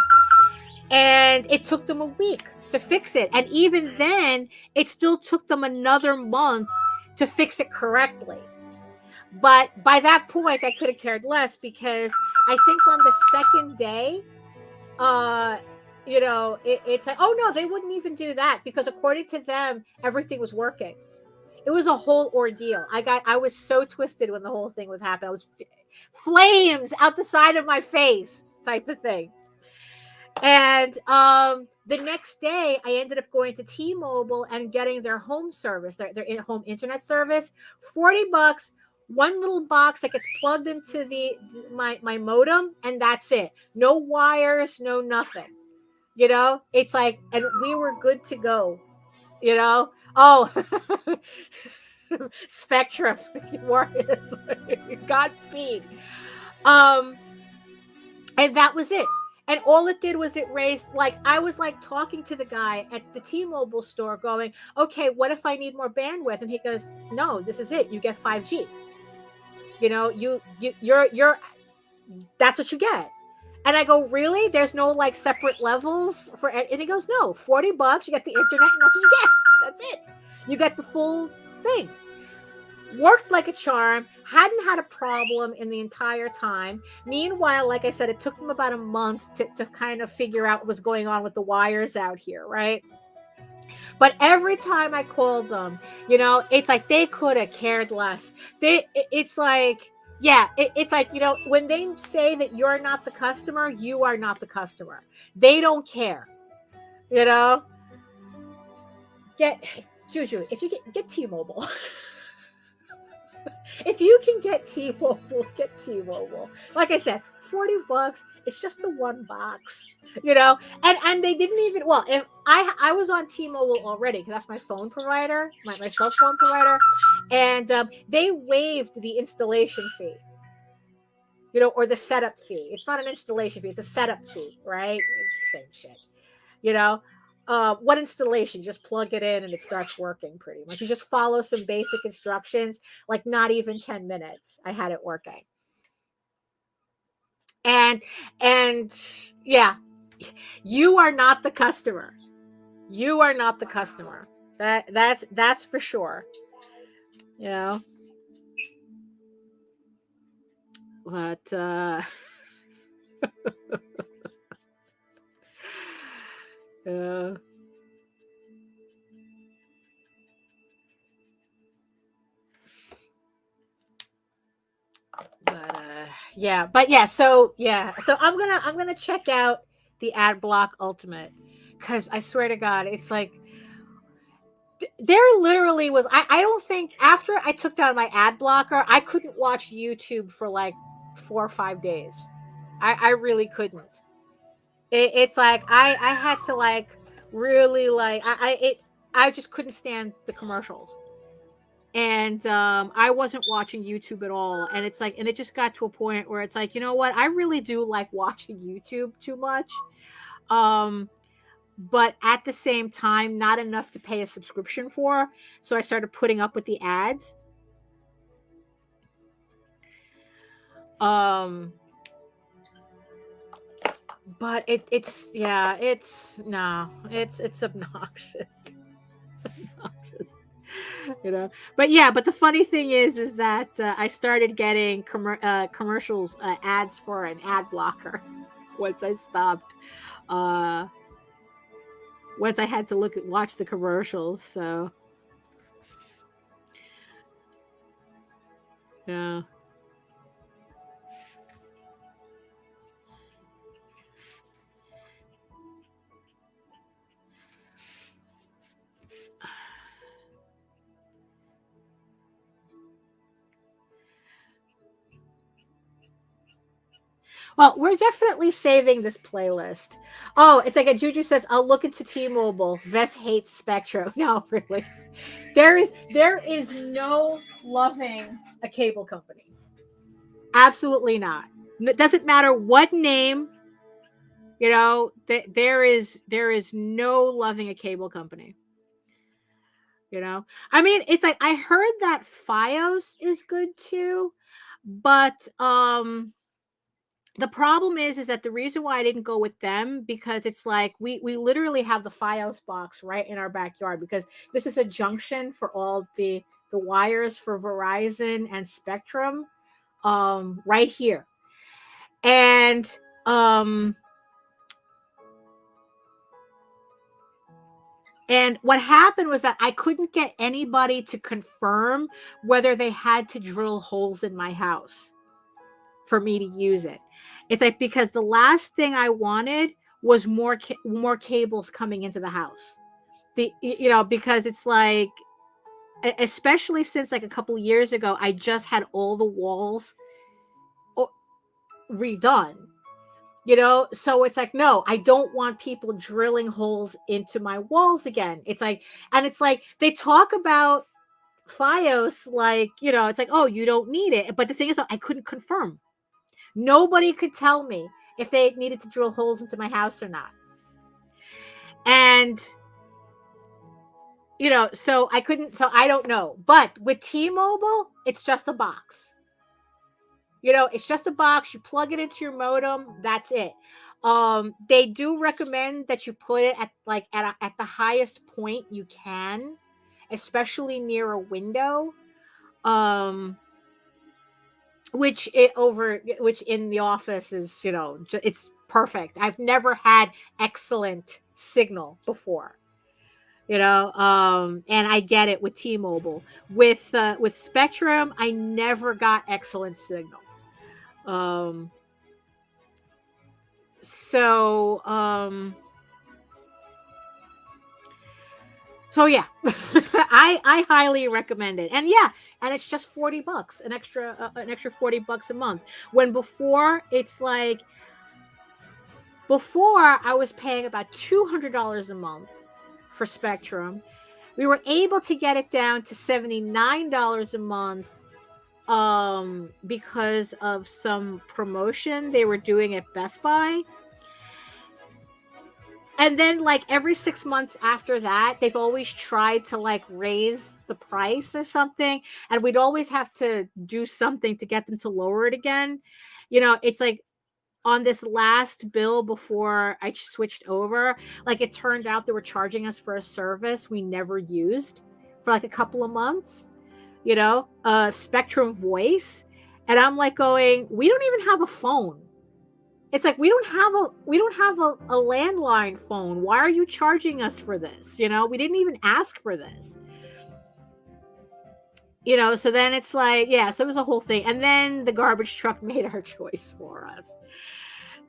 and it took them a week to fix it. And even then, it still took them another month to fix it correctly. But by that point, I could have cared less, because I think on the second day, it's like, oh no, they wouldn't even do that, because according to them, everything was working. It was a whole ordeal. I was so twisted when the whole thing was happening. I was flames out the side of my face type of thing. And the next day, I ended up going to T-Mobile and getting their home service, their home internet service, $40, one little box that gets plugged into my modem, and that's it. No wires, no nothing. It's like, and we were good to go. Oh, Spectrum, Godspeed. And that was it. And all it did was it raised, like, I was like talking to the guy at the T-Mobile store going, okay, what if I need more bandwidth? And he goes, no, this is it. You get 5G. You know, you're that's what you get. And I go, really? There's no like separate levels for it? And he goes, no, $40, you get the internet, and that's what you get. That's it. You get the full thing. Worked like a charm, hadn't had a problem in the entire time. Meanwhile, like I said, it took them about a month to kind of figure out what was going on with the wires out here, right? But every time I called them, you know, it's like they could have cared less. It's like, yeah, it's like, you know, when they say that you're not the customer, you are not the customer. They don't care, you know? Juju, if you get T-Mobile. If you can get T-Mobile, get T-Mobile. Like I said, $40. It's just the one box, you know. And they didn't even. Well, if I was on T-Mobile already because that's my phone provider, my cell phone provider, and they waived the installation fee, you know, or the setup fee. It's not an installation fee; it's a setup fee, right? Same shit, you know. What installation? Just plug it in and it starts working pretty much. You just follow some basic instructions, like not even 10 minutes. I had it working. And yeah, you are not the customer. You are not the customer. That's for sure. You know. But so I'm gonna check out the ad block ultimate, because I swear to God, it's like there literally was I don't think after I took down my ad blocker, I couldn't watch YouTube for like 4 or 5 days. I really couldn't. It's like I had to like really like I just couldn't stand the commercials. And I wasn't watching YouTube at all. And it's like, and it just got to a point where it's like, you know what? I really do like watching YouTube too much. But at the same time, not enough to pay a subscription for. So I started putting up with the ads. But it's obnoxious. It's obnoxious. You know, but the funny thing is that I started getting commercials, ads for an ad blocker once I stopped, once I had to watch the commercials. So yeah. Well, we're definitely saving this playlist. Oh, it's like a Juju says, I'll look into T-Mobile. Vess hates Spectrum. No, really. There is no loving a cable company. Absolutely not. It doesn't matter what name, you know, there is no loving a cable company. You know, I mean, it's like I heard that Fios is good too, but the problem is that the reason why I didn't go with them, because it's like we literally have the Fios box right in our backyard, because this is a junction for all the wires for Verizon and Spectrum, right here. And what happened was that I couldn't get anybody to confirm whether they had to drill holes in my house for me to use it. It's like, because the last thing I wanted was more cables coming into the house. Because it's like, especially since like a couple of years ago, I just had all the walls redone. You know, so it's like, no, I don't want people drilling holes into my walls again. It's like, and it's like they talk about Fios like, you know, it's like, oh, you don't need it. But the thing is, I couldn't confirm. Nobody could tell me if they needed to drill holes into my house or not. And so I couldn't, so I don't know. But with T-Mobile, it's just a box. It's just a box. You plug it into your modem. That's it. They do recommend that you put it at the highest point you can, especially near a window. Which in the office is, it's perfect. I've never had excellent signal before. And I get it with T-Mobile. With Spectrum, I never got excellent signal. So yeah, I highly recommend it. And yeah, and it's just $40, an extra $40 a month. When before I was paying about $200 a month for Spectrum. We were able to get it down to $79 a month because of some promotion they were doing at Best Buy. And then every 6 months after that, they've always tried to raise the price or something. And we'd always have to do something to get them to lower it again. It's on this last bill before I switched over, it turned out they were charging us for a service we never used for a couple of months, Spectrum Voice. And I'm going, we don't even have a phone. It's we don't have a landline phone. Why are you charging us for this? We didn't even ask for this. So then it's yeah, so it was a whole thing. And then the garbage truck made our choice for us.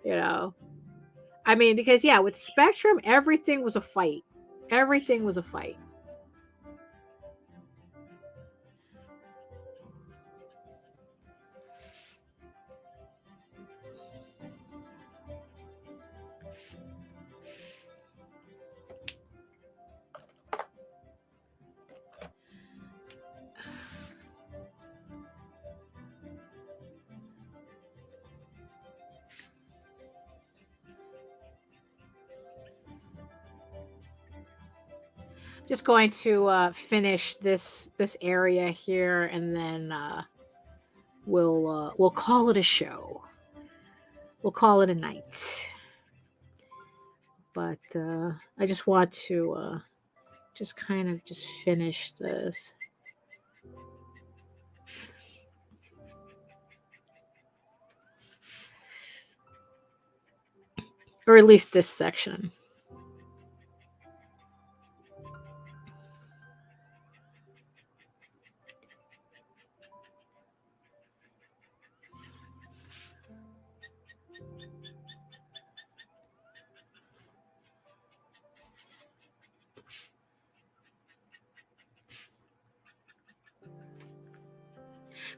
I mean, because yeah, with Spectrum, everything was a fight. Everything was a fight. Just going to finish this area here, and then we'll call it a show. We'll call it a night. But I just want to just kind of just finish this. Or at least this section.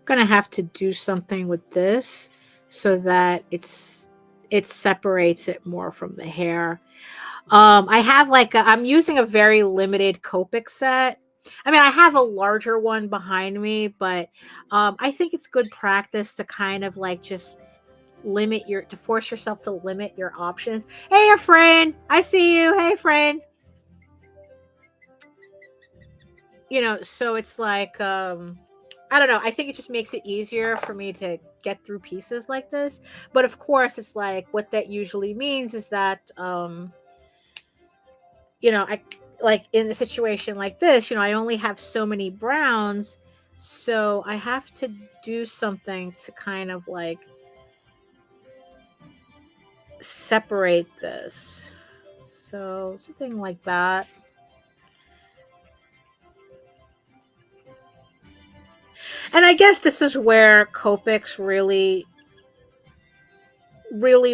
Gonna have to do something with this so that it separates it more from the hair. I have I'm using a very limited Copic set. I mean, I have a larger one behind me, but I think it's good practice to kind of just to force yourself to limit your options. Hey, friend, I see you. Hey, friend. So it's I don't know. I think it just makes it easier for me to get through pieces like this. But of course, it's what that usually means is that, I in a situation like this, I only have so many browns. So I have to do something to kind of separate this. So something like that. And I guess this is where Copics really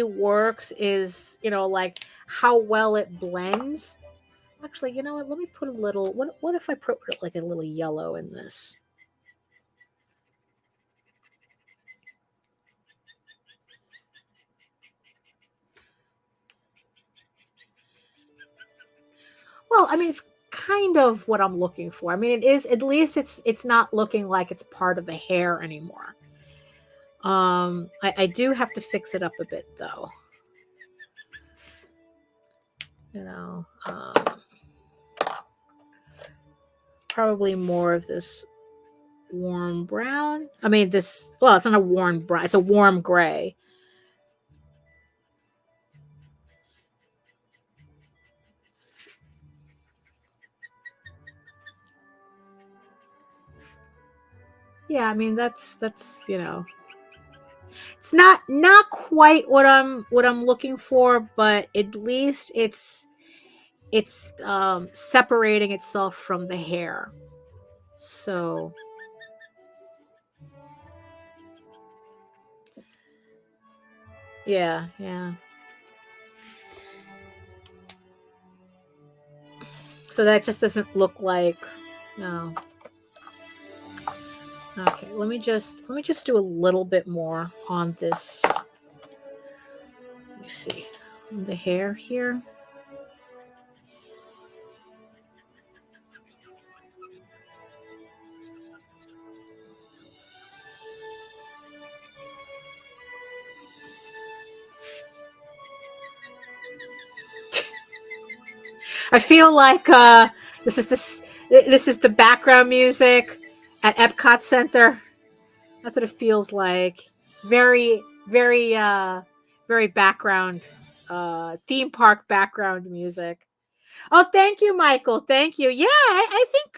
works is, how well it blends. Actually, you know what? Let me put a little, what if I put a little yellow in this? Well, I mean, it's kind of what I'm looking for. I mean, it is, at least it's not looking like it's part of the hair anymore. I do have to fix it up a bit though. you know, probably more of this warm brown. I mean, this, well, it's not a warm brown, it's a warm gray. Yeah, I mean, that's, you know, it's not quite what I'm looking for, but at least it's separating itself from the hair. So yeah, yeah. So that just doesn't look like, no. Okay, let me just do a little bit more on this. Let me see. On the hair here. I feel like this is the background music at Epcot Center. That's what it feels like. Very, very, very background, theme park background music. Oh, thank you, Michael. Thank you. Yeah, I think,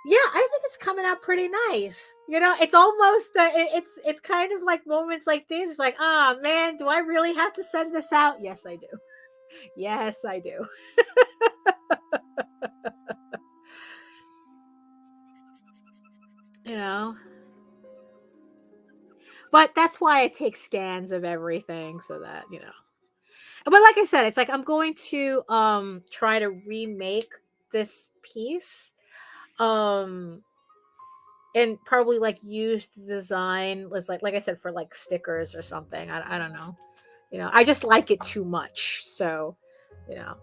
yeah, I think it's coming out pretty nice. You know, it's almost, it's kind of like moments like these. It's like, ah, oh, man, do I really have to send this out? Yes, I do. Yes, I do. You know, but that's why I take scans of everything so that, you know. But like I said, it's like I'm going to try to remake this piece and probably like use the design was like I said, for like stickers or something. I don't know. You know, I just like it too much. So, you know.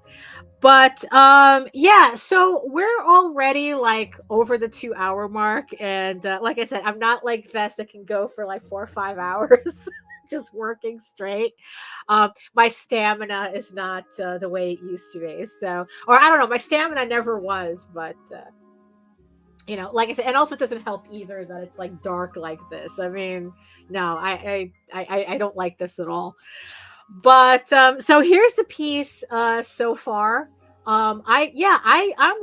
But yeah, so we're already like over the 2 hour mark, and like I said, I'm not like Vest that can go for like 4 or 5 hours just working straight. My stamina is not the way it used to be. So, or I don't know, my stamina never was, but you know, like I said, and also it doesn't help either that it's like dark like this. I mean, no, I don't like this at all. But so here's the piece so far. I'm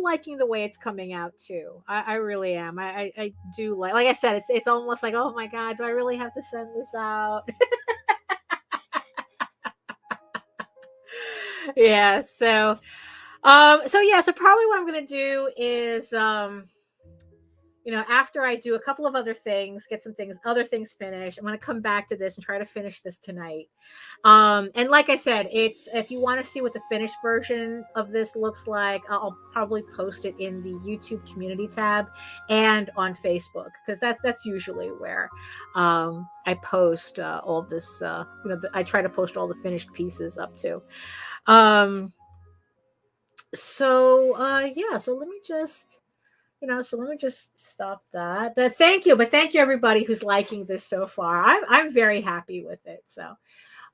liking the way it's coming out too. I really am. I do like I said, it's almost like, oh my god, do I really have to send this out? Yeah, so so probably what I'm gonna do is you know, after I do a couple of other things, get some other things finished, I'm going to come back to this and try to finish this tonight. And like I said, it's, if you want to see what the finished version of this looks like, I'll probably post it in the YouTube community tab and on Facebook, because that's usually where I post all this. You know, I try to post all the finished pieces up to. Yeah, so let me just, you know, so let me just stop that. Thank you, but thank you everybody who's liking this so far. I'm very happy with it. So,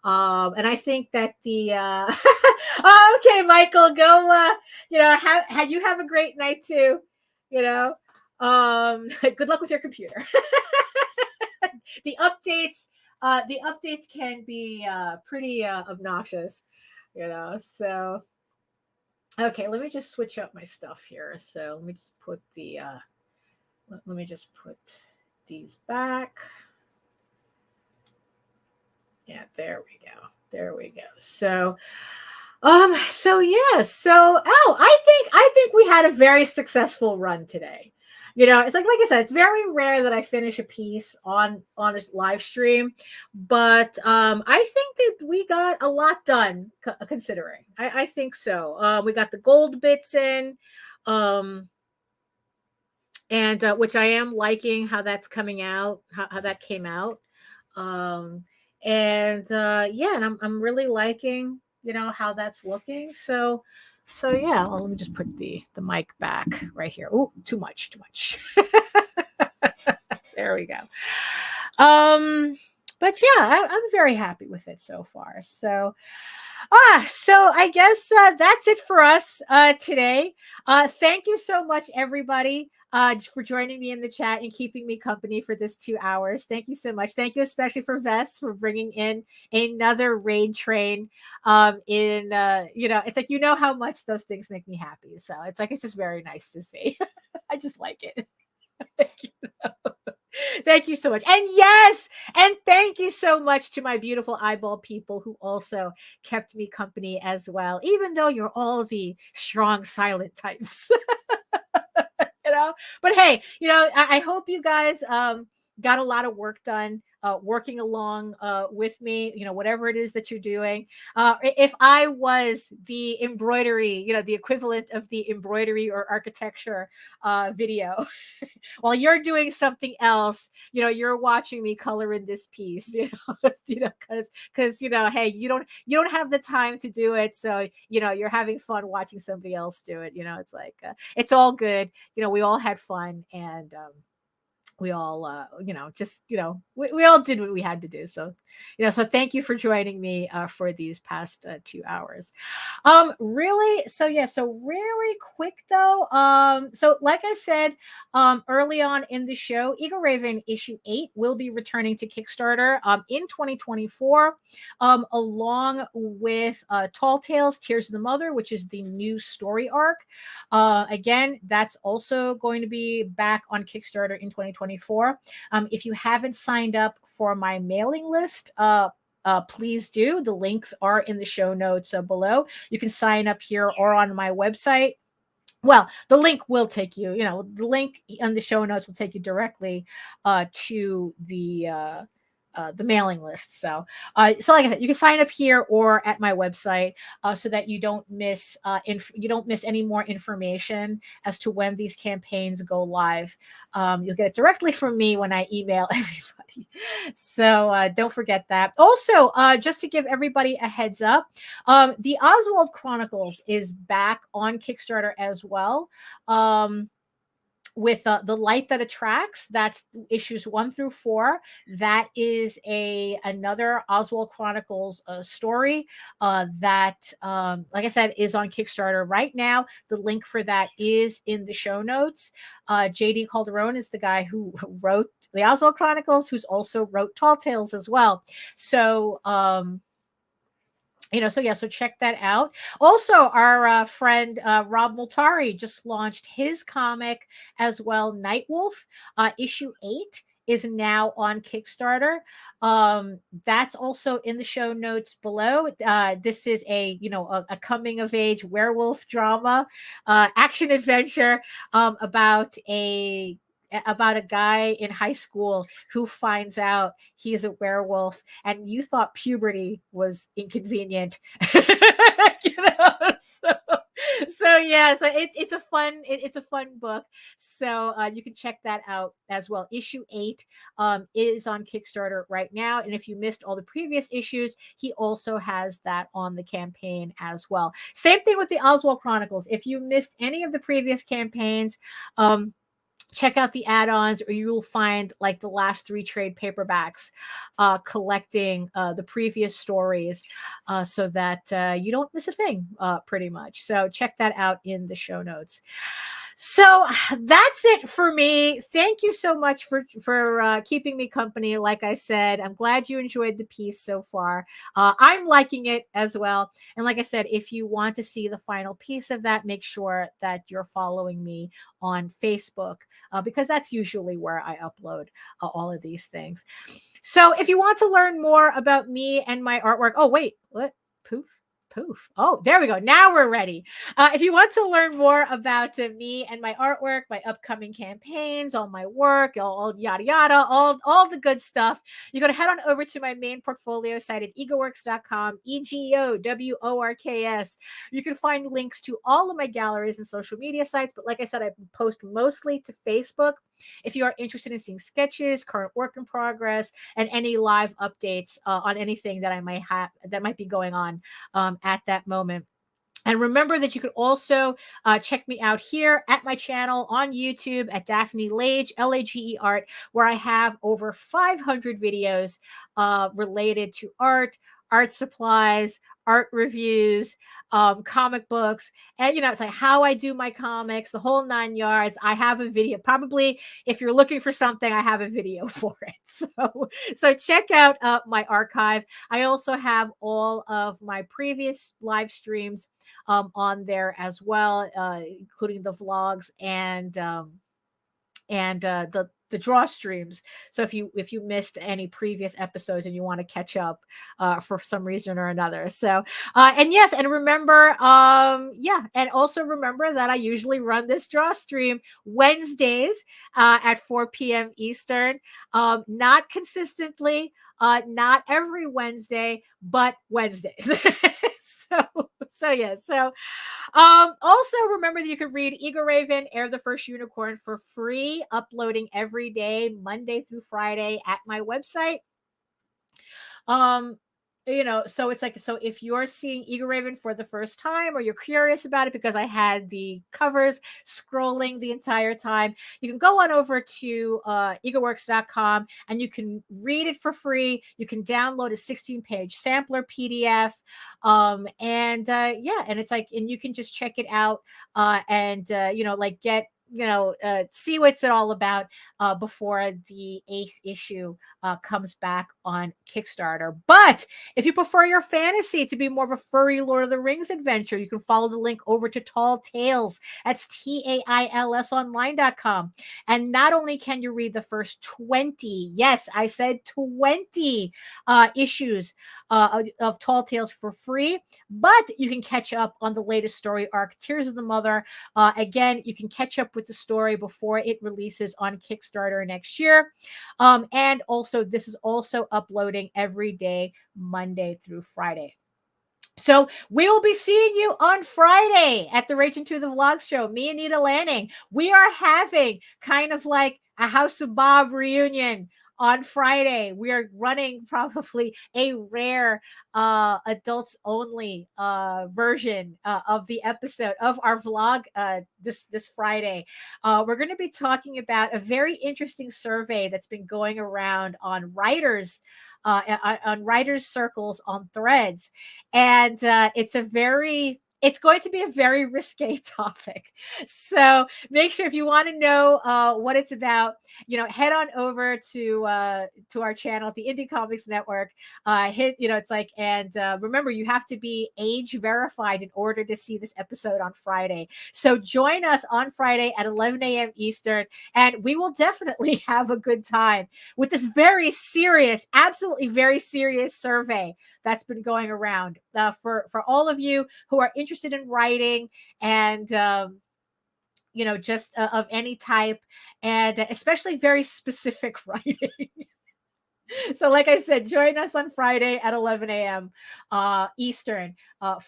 and I think that the oh, okay, Michael, go. You know, you have a great night too. You know, good luck with your computer. the updates can be pretty obnoxious. You know, so. Okay, let me just switch up my stuff here. So let me just put the let me just put these back. Yeah, there we go. There we go. So so yeah, so I think we had a very successful run today. You know, it's like I said, it's very rare that I finish a piece on this live stream, but I think that we got a lot done considering. I think so. We got the gold bits in, and which I am liking how that's coming out, how that came out, and yeah, and I'm really liking, you know, how that's looking. So yeah, well, let me just put the mic back right here. Oh, too much. There we go. but yeah, I'm very happy with it so far. So so I guess that's it for us today. Thank you so much, everybody, for joining me in the chat and keeping me company for this 2 hours. Thank you so much. Thank you especially for Vess for bringing in another raid train. It's like, how much those things make me happy. So it's like, it's just very nice to see. I just like it. Thank you so much. And yes, and thank you so much to my beautiful eyeball people who also kept me company as well, even though you're all the strong silent types. But hey, I hope you guys got a lot of work done working along with me, whatever it is that you're doing. If I was the embroidery, the equivalent of the embroidery or architecture video, while you're doing something else, you're watching me color in this piece, because hey, you don't have the time to do it, so you're having fun watching somebody else do it. It's like it's all good. We all had fun, and we all we all did what we had to do. So so thank you for joining me for these past 2 hours. So really quick though, so like I said early on in the show, EGORAVEN issue 8 will be returning to Kickstarter in 2024, along with Tall Tales Tears of the Mother, which is the new story arc. Again, that's also going to be back on Kickstarter in 2024. If you haven't signed up for my mailing list, please do. The links are in the show notes below. You can sign up here or on my website. Well, the link will take you, the link in the show notes will take you directly to the mailing list. So like I said, you can sign up here or at my website so that you don't miss any more information as to when these campaigns go live. You'll get it directly from me when I email everybody. So don't forget that. Also, just to give everybody a heads up, the Oswald Chronicles is back on Kickstarter as well. With The Light That Attracts, that's issues 1 through 4. That is another Oswald Chronicles story that, like I said, is on Kickstarter right now. The link for that is in the show notes. JD Calderon is the guy who wrote the Oswald Chronicles, who's also wrote Tall Tales as well. So so check that out. Also, our friend Rob Multari just launched his comic as well, Nightwolf. Issue 8 is now on Kickstarter. That's also in the show notes below. This is a coming of age werewolf drama, action adventure about a guy in high school who finds out he's a werewolf, and you thought puberty was inconvenient. It's a fun book. So you can check that out as well. Issue 8 is on Kickstarter right now, and if you missed all the previous issues, he also has that on the campaign as well. Same thing with the Oswald Chronicles. If you missed any of the previous campaigns, check out the add-ons, or you will find like the last 3 trade paperbacks collecting the previous stories so that you don't miss a thing pretty much. So check that out in the show notes. So that's it for me. Thank you so much for keeping me company. Like I said, I'm glad you enjoyed the piece so far. I'm liking it as well. And like I said, if you want to see the final piece of that, make sure that you're following me on Facebook because that's usually where I upload all of these things. So if you want to learn more about me and my artwork, oh, wait, what? Poof. Oh, there we go. Now we're ready. If you want to learn more about me and my artwork, my upcoming campaigns, all my work, all yada yada, all the good stuff, you're going to head on over to my main portfolio site at egoworks.com, EGOWORKS. You can find links to all of my galleries and social media sites, but like I said, I post mostly to Facebook. If you are interested in seeing sketches, current work in progress, and any live updates on anything that I might have that might be going on at that moment. And remember that you could also check me out here at my channel on YouTube at Daphne Lage, Lage Art, where I have over 500 videos related to art, art supplies, art reviews, comic books. And, it's like how I do my comics, the whole 9 yards. I have a video. Probably if you're looking for something, I have a video for it. So check out my archive. I also have all of my previous live streams on there as well, including the vlogs and the draw streams. So if you missed any previous episodes and you want to catch up for some reason or another. So and yes, and remember, and also remember that I usually run this draw stream Wednesdays at 4 p.m. Eastern. Not consistently, not every Wednesday, but Wednesdays. Also remember that you can read EGORAVEN, Air the First Unicorn for free, uploading every day, Monday through Friday at my website. So it's like, so if you're seeing EGORAVEN for the first time, or you're curious about it because I had the covers scrolling the entire time, you can go on over to egoworks.com and you can read it for free. You can download a 16-page sampler PDF. And it's like, and you can just check it out and get see what it's all about before the 8th issue comes back on Kickstarter. But if you prefer your fantasy to be more of a furry Lord of the Rings adventure, you can follow the link over to Tall Tales. That's TAILS online.com. And not only can you read the first 20, yes, I said 20 issues of Tall Tales for free, but you can catch up on the latest story arc, Tears of the Mother. Again, you can catch up with the story before it releases on Kickstarter next year. And also, this is also uploading every day, Monday through Friday. So we will be seeing you on Friday at the Raging to the Vlogs show. Me and Nita Lanning. We are having kind of like a House of Bob reunion on Friday. We are running probably a rare adults only version of the episode of our vlog this Friday. We're going to be talking about a very interesting survey that's been going around on writers circles on Threads, and it's going to be a very risque topic. So make sure, if you want to know what it's about, head on over to our channel at the Indie Comics Network. Remember, you have to be age verified in order to see this episode on Friday. So join us on Friday at 11 a.m. Eastern, and we will definitely have a good time with this very serious, absolutely very serious survey that's been going around for all of you who are interested in writing and just of any type, and especially very specific writing. So like I said, join us on Friday at 11 a.m. Eastern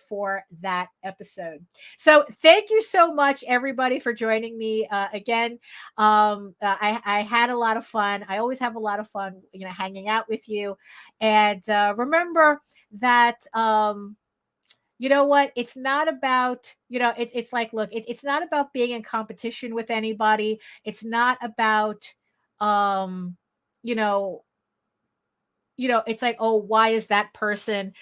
for that episode. So thank you so much, everybody, for joining me again. I had a lot of fun. I always have a lot of fun, hanging out with you. And remember that, you know what? It's not about, it's like, look, it's not about being in competition with anybody. It's not about, it's like, oh, why is that person,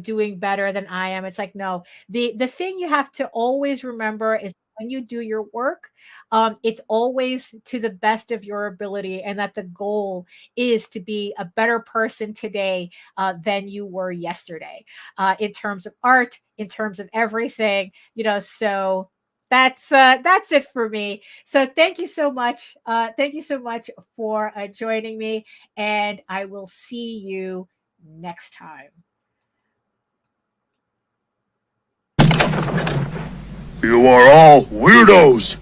doing better than I am? It's like, no, the thing you have to always remember is when you do your work, it's always to the best of your ability, and that the goal is to be a better person today than you were yesterday, in terms of art, in terms of everything, so that's it for me. So thank you so much. Thank you so much for joining me, and I will see you next time. You are all weirdos.